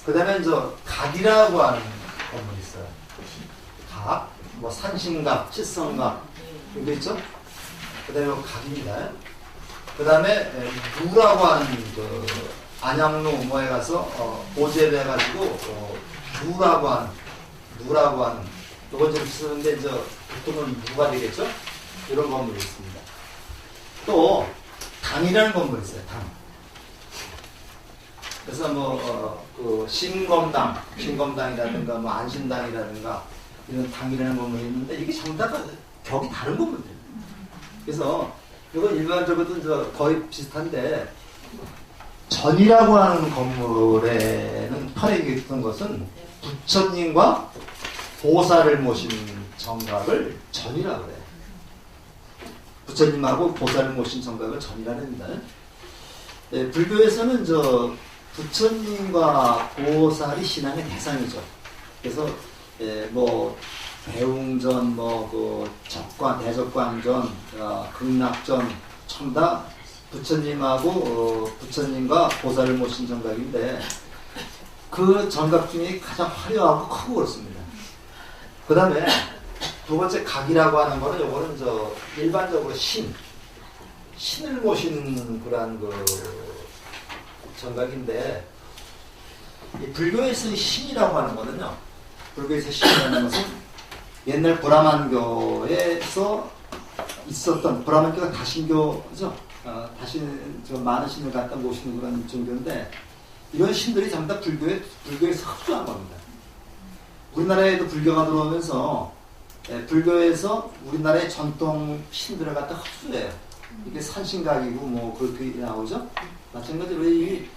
그 다음에 각이라고 하는 건물이 있어요. 각, 산신각, 칠성각 이거 있죠. 그 다음에 각입니다. 그 다음에 누라고 하는 안양로 뭐에 가서 보제를 해가지고 누라고 하는 요건 좀 쓰는데 보통은 누가 되겠죠? 이런 건물이 있습니다. 또 당이라는 건물이 있어요. 당. 그래서 신검당이라든가 안신당이라든가 이런 당이라는 건물이 있는데 이게 전부 다 격이 다른 건물들이에요. 그래서 이건 일반적으로도 거의 비슷한데 전이라고 하는 건물에는 편하게 있던 것은 부처님과 보살을 모신 정각을 전이라고 그래요. 부처님하고 보살을 모신 정각을 전이라고 합니다. 불교에서는 부처님과 보살이 신앙의 대상이죠. 그래서 대웅전, 적관, 대적관전, 극락전, 전부 다 부처님하고 부처님과 보살을 모신 정각인데 그 정각 중에 가장 화려하고 크고 그렇습니다. 그 다음에 두 번째 각이라고 하는 거는 요거는 일반적으로 신을 모신 그런 정각인데 이 불교에서 신이라고 하는 거는요. 불교에서 신이라는 것은 옛날 브라만교에서 있었던 브라만교가 다신교죠. 다시 많은 신을 갖다 모시는 그런 종교인데 이런 신들이 전부 다 불교에서 흡수한 겁니다. 우리나라에도 불교가 들어오면서 불교에서 우리나라의 전통 신들을 갖다 흡수해요. 이게 산신각이고 뭐 그렇게 나오죠. 마찬가지로 이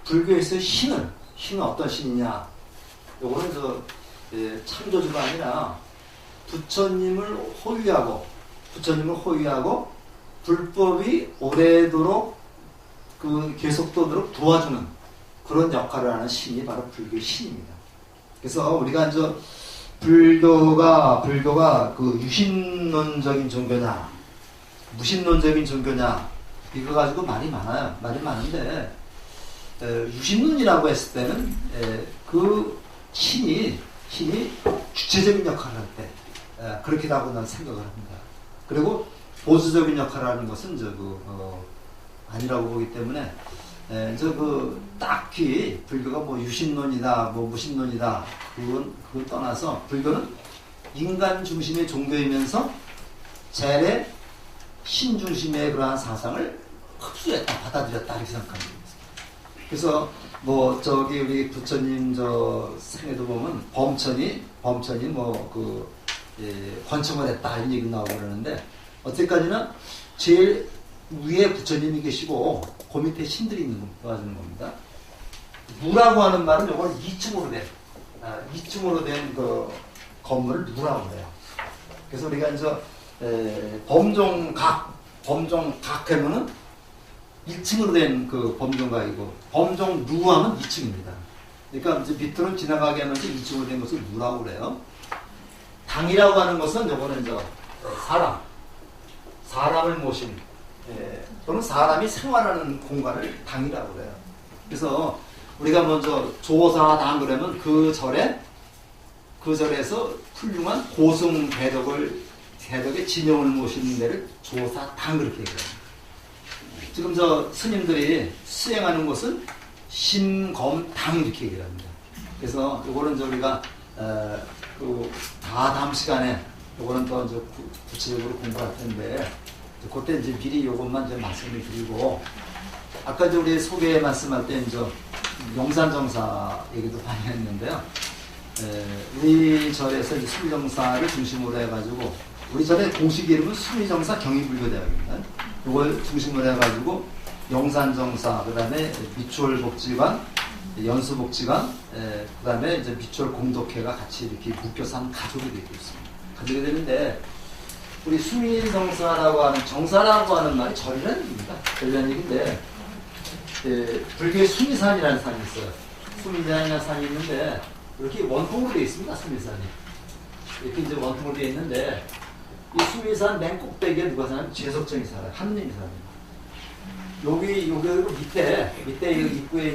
불교에서 신은 어떤 신이냐? 요거는 창조주가 아니라 부처님을 호위하고 불법이 오래도록 계속되도록 도와주는 그런 역할을 하는 신이 바로 불교의 신입니다. 그래서 우리가 불교가 유신론적인 종교냐, 무신론적인 종교냐 이거 가지고 말이 많아요. 말이 많은데 유신론이라고 했을 때는 그 신이 주체적인 역할을 할 때 그렇게라고 난 생각을 합니다. 그리고 보수적인 역할을 하는 것은 아니라고 보기 때문에 딱히 불교가 뭐 유신론이다, 뭐 무신론이다 그건 떠나서 불교는 인간 중심의 종교이면서 재래 신 중심의 그러한 사상을 흡수했다, 받아들였다 이렇게 생각합니다. 그래서 우리 부처님 생애도 보면 범천이 권청을 했다 이런 얘기 나오고 그러는데 어쨌까지는 제일 위에 부처님이 계시고 그 밑에 신들이 도와주는 겁니다. 무라고 하는 말은 이걸 2층으로 된 그 건물을 무라고 해요. 그래서 우리가 범종각 하면은 1층으로 된 그 범종각이고 범종루 하면 2층입니다. 그러니까 밑으로 지나가게 하면서 2층으로 된 것을 무라고 그래요. 당이라고 하는 것은 요거는 사람을 모신 또는 사람이 생활하는 공간을 당이라고 그래요. 그래서 우리가 먼저 조사당 그러면 그 절에서 훌륭한 고승 대덕의 진영을 모시는 데를 조사당 그렇게 얘기해요. 지금 스님들이 수행하는 것은 심검당 이렇게 얘기를 합니다. 그래서 요거는 우리가 다음 시간에 요거는 또 구체적으로 공부할 텐데 그때 미리 요것만 말씀을 드리고 아까 우리 소개 말씀할 때 용산정사 얘기도 많이 했는데요. 우리 절에서 수미정사를 중심으로 해가지고 우리 절의 공식 이름은 수미정사 경희불교대학입니다. 이걸 중심으로 해가지고 용산정사, 그 다음에 미추홀복지관, 연수복지관, 그 다음에 미추홀공덕회가 같이 이렇게 묶여서 한 가족이 되고 있습니다. 가족이 되는데 우리 수미정사라고 하는 정사라고 하는 말이 절이라는 얘기입니다. 절이라는 얘기인데 불교에 수미산이라는 산이 있어요. 수미산이라는 산이 있는데 이렇게 원통으로 되어 있습니다. 수미산이 이렇게 원통으로 되어 있는데 이 수미산 맨 꼭대기에 누가 사냐면 죄석정이 살아요. 한님이 살아요. 여기 밑에 입구에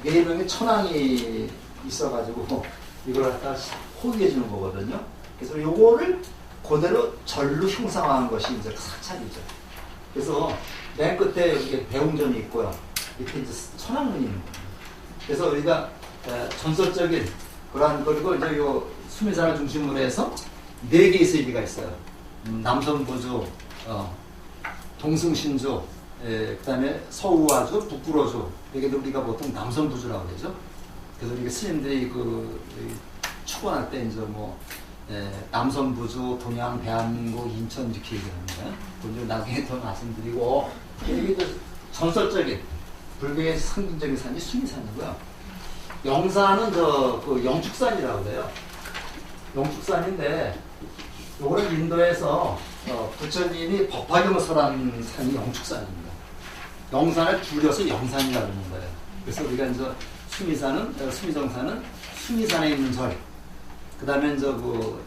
4명의 천왕이 있어가지고 이걸 갖다 호위해 주는 거거든요. 그래서 요거를 그대로 절로 형상화한 것이 사찰이죠. 그래서 맨 끝에 이렇게 배웅전이 있고요. 밑에 천왕문이 있는 거예요. 그래서 우리가 전설적인 그리고 요 수미산을 중심으로 해서 4개의 세계가 있어요. 남선부주, 동승신주, 그 다음에 서우화주, 북구로주. 이게 우리가 보통 남선부주라고 그러죠. 그래서 우리가 스님들이 축원할 때 남선부주, 동양, 대한민국, 인천 이렇게 얘기합니다. 그건 나중에 더 말씀드리고 이게 전설적인 불교의 상징적인 산이 수미산이고요. 영산은 영축산이라고 그래요. 영축산인데 요거는 인도에서 부처님이 법화경을 설한 산이 영축산입니다. 영산을 줄여서 영산이라고 하는 거예요. 그래서 우리가 수미정사는 수미산에 있는 절, 그 다음에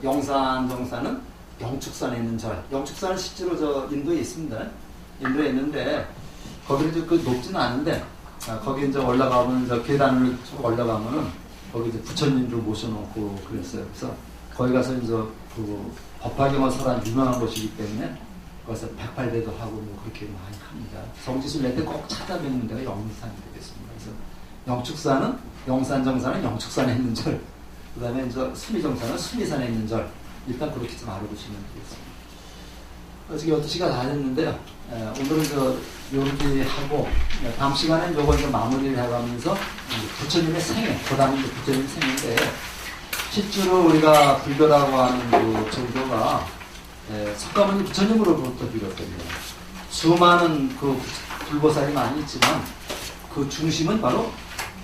영산정사는 영축산에 있는 절. 영축산은 실제로 인도에 있습니다. 인도에 있는데 거기는 높지는 않은데 거기 올라가면 계단을 쭉 올라가면은 거기 부처님도 모셔놓고 그랬어요. 그래서 거기 가서 법화경을 설한 유명한 곳이기 때문에 거기서 108대도 하고 그렇게 많이 합니다. 성지순 낼 때 꼭 찾아뵙는 데가 영산이 되겠습니다. 그래서 영축산은 영산정사는 영축산에 있는 절, 그 다음에 수미정사는 수미산에 있는 절. 일단 그렇게 좀 알아보시면 되겠습니다. 어저께 12시가 다 됐는데요. 오늘은 요렇게 하고, 다음 시간에 요거 이제 마무리를 해가면서 부처님의 생애, 보다는 부처님의 생애인데, 실제로 우리가 불교라고 하는 그 종교가 석가모니 부처님으로부터 비롯됩니다. 수많은 그 불보살이 많이 있지만 그 중심은 바로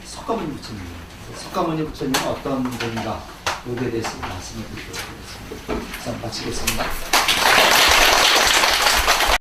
석가모니 부처님입니다. 석가모니 부처님은 어떤 분인가 여기에 대해서 말씀을 드리도록 하겠습니다. 이상 마치겠습니다.